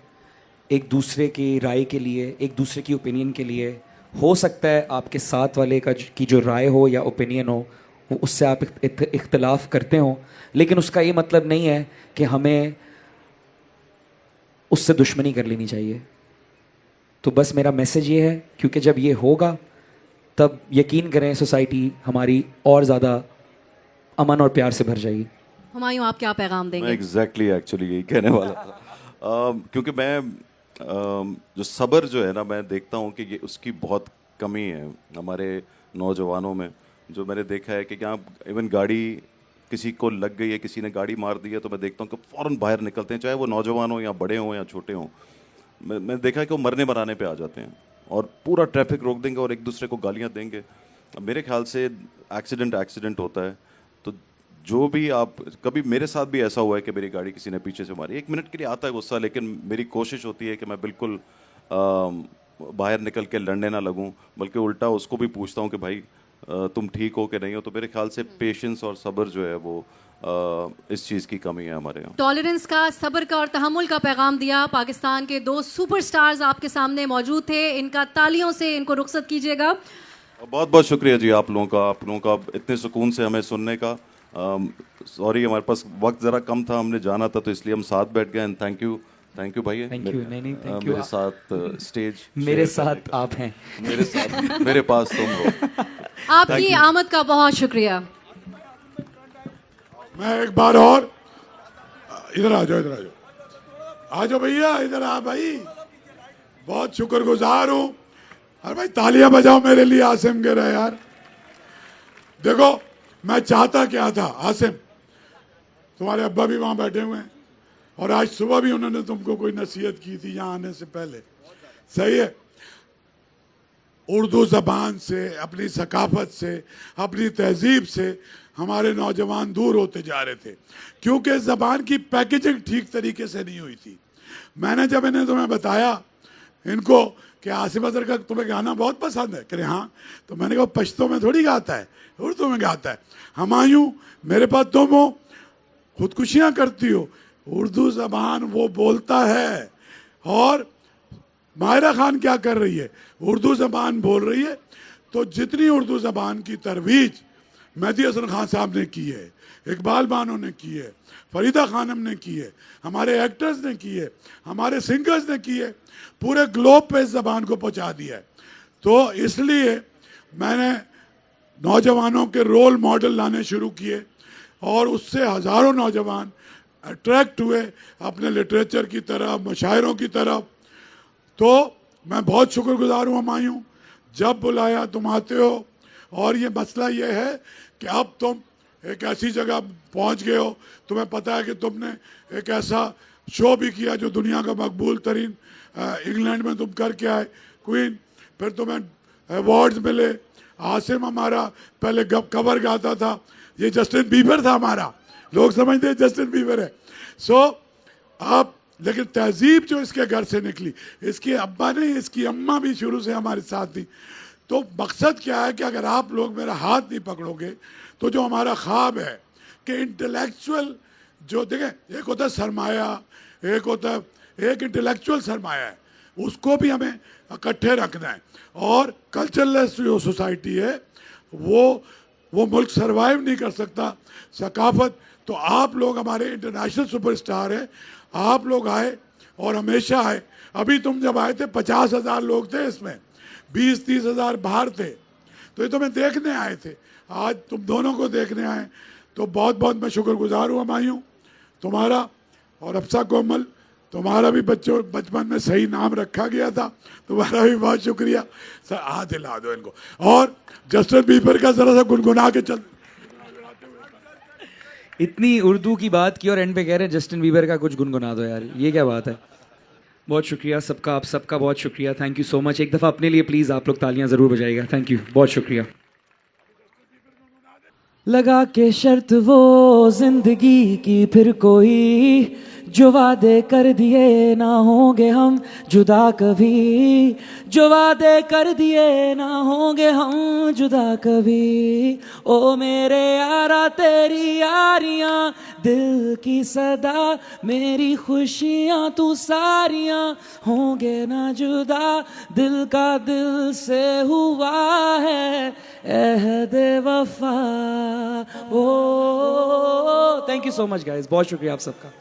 एक दूसरे की राय के लिए, एक दूसरे की ओपिनियन के लिए। हो सकता है आपके साथ वाले की जो राय हो या ओपिनियन हो वो उससे आप इख्तलाफ करते हो, लेकिन उसका ये मतलब नहीं है कि हमें उससे दुश्मनी कर लेनी चाहिए। तो बस मेरा मैसेज ये है, क्योंकि जब ये होगा तब यकीन करें सोसाइटी हमारी और ज़्यादा अमन और प्यार से भर जाएगी। हुमायूं, आप क्या पैगाम देंगे? मैं एग्जैक्टली एक्चुअली यही कहने वाला था। क्योंकि मैं जो सब्र जो है ना, मैं देखता हूँ कि ये उसकी बहुत कमी है हमारे नौजवानों में। जो मैंने देखा है कि यहाँ इवन गाड़ी किसी को लग गई है, किसी ने गाड़ी मार दी है, तो मैं देखता हूँ कि फ़ौरन बाहर निकलते हैं, चाहे वो नौजवान हो या बड़े हों या छोटे हों। मैं देखा है कि वो मरने मराने पे आ जाते हैं और पूरा ट्रैफिक रोक देंगे और एक दूसरे को गालियाँ देंगे। मेरे ख्याल से एक्सीडेंट होता है। तो जो भी आप, कभी मेरे साथ भी ऐसा हुआ है कि मेरी गाड़ी किसी ने पीछे से मारी। 1 मिनट के लिए आता है गुस्सा, लेकिन मेरी कोशिश होती है कि मैं बिल्कुल बाहर निकल के लड़ने ना लगूं, बल्कि उल्टा उसको भी पूछता हूं कि भाई तुम ठीक हो कि नहीं हो। तो मेरे ख्याल से पेशेंस और सब्र जो है वो इस चीज़ की कमी है हमारे यहाँ। टॉलरेंस का, सब्र का और तहम्मुल का पैगाम दिया। पाकिस्तान के 2 सुपरस्टार्स आपके सामने मौजूद थे, इनका तालियों से इनको रुखसत कीजिएगा। बहुत बहुत शुक्रिया जी आप लोगों का इतने सुकून से हमें सुनने का। सॉरी हमारे पास वक्त ज़रा कम था, हमने जाना था तो इसलिए हम साथ बैठ गए। एंड थैंक यू भाई। Thank you. नहीं थैंक यू। मेरे साथ स्टेज मेरे साथ आप हैं, मेरे साथ मेरे पास तुम हो। आपकी आमद का बहुत शुक्रिया। मैं एक बार और इधर आ जाओ भैया, इधर आ भाई। बहुत शुक्रगुजार हूँ। अरे भाई तालियां बजाओ मेरे लिए आसिम कह रहा है यार। देखो मैं चाहता क्या था आसिम, तुम्हारे अब्बा भी वहां बैठे हुए हैं और आज सुबह भी उन्होंने तुमको कोई नसीहत की थी यहाँ आने से पहले, सही है। उर्दू ज़बान से, अपनी सकाफत से, अपनी तहजीब से हमारे नौजवान दूर होते जा रहे थे क्योंकि ज़बान की पैकेजिंग ठीक तरीके से नहीं हुई थी। मैंने जब इन्हें तुम्हें बताया इनको कि आसिम अजहर का तुम्हें गाना बहुत पसंद है, कह रहे हाँ, तो मैंने कहा पश्तो में थोड़ी गाता है, उर्दू में गाता है। हुमायूं मेरे पास तुम हो, खुदकुशियाँ करती हो, उर्दू ज़बान वो बोलता है। और माहिरा खान क्या कर रही है, उर्दू ज़बान बोल रही है। तो जितनी उर्दू ज़बान की तरवीज मेहदी हसन खान साहब ने की है, इकबाल बानो ने की है, फरीदा खानम ने की है, हमारे एक्टर्स ने की है, हमारे सिंगर्स ने की है, पूरे ग्लोब पे इस ज़बान को पहुंचा दिया है। तो इसलिए मैंने नौजवानों के रोल मॉडल लाने शुरू किए और उससे हज़ारों नौजवान अट्रैक्ट हुए अपने लिटरेचर की तरफ, मुशायरों की तरफ। तो मैं बहुत शुक्रगुजार हूँ हुमायूं, जब बुलाया तुम आते हो। और ये मसला ये है कि अब तुम एक ऐसी जगह पहुँच गए हो, तुम्हें पता है कि तुमने एक ऐसा शो भी किया जो दुनिया का मकबूल तरीन, इंग्लैंड में तुम करके आए क्वीन, फिर तुम्हें अवार्ड्स मिले। आसिम हमारा पहले कवर गाता था, ये जस्टिन बीबर था हमारा, लोग समझते हैं जस्टिन बीबर है। सो आप लेकिन तहजीब जो इसके घर से निकली, इसकी अब्बा नहीं इसकी अम्मा भी शुरू से हमारे साथ थी। तो मकसद क्या है कि अगर आप लोग मेरा हाथ नहीं पकड़ोगे तो जो हमारा ख्वाब है कि इंटेलेक्चुअल जो देखें, एक होता है सरमाया, एक होता है एक इंटेलेक्चुअल सरमाया है, उसको भी हमें इकट्ठे रखना है। और कल्चरलेस जो सोसाइटी है वो मुल्क सरवाइव नहीं कर सकता। सकाफत तो आप लोग हमारे इंटरनेशनल सुपरस्टार हैं, आप लोग आए और हमेशा आए। अभी तुम जब आए थे 50,000 लोग थे, इसमें 20-30 हज़ार बाहर थे, तो ये तो मैं देखने आए थे, आज तुम दोनों को देखने आए। तो बहुत बहुत मैं शुक्रगुजार हूँ हुमायूं तुम्हारा। और अफसा कोमल, तुम्हारा भी बचपन में सही नाम रखा गया था, तुम्हारा भी बहुत शुक्रिया। सर हाथ हिला दो इनको। और जस्टिन बीबर का जरा सा गुनगुना के चल। इतनी उर्दू की बात की और एंड पे कह रहे हैं जस्टिन बीबर का कुछ गुनगुना दो यार, ये क्या बात है। बहुत शुक्रिया सबका, आप सबका बहुत शुक्रिया, थैंक यू सो मच। एक दफ़ा अपने लिए प्लीज़ आप लोग तालियां ज़रूर बजाइएगा, थैंक यू, बहुत शुक्रिया। लगा के शर्त वो जिंदगी की फिर कोई, जो वादे कर दिए ना होंगे हम जुदा कभी, जो वादे कर दिए ना होंगे हम जुदा कभी। ओ मेरे यारा तेरी यारियां दिल की सदा, मेरी खुशियां तू सारियां होंगे ना जुदा, दिल का दिल से हुआ है अहद वफा। Oh thank you so much guys, बहुत शुक्रिया आप सबका।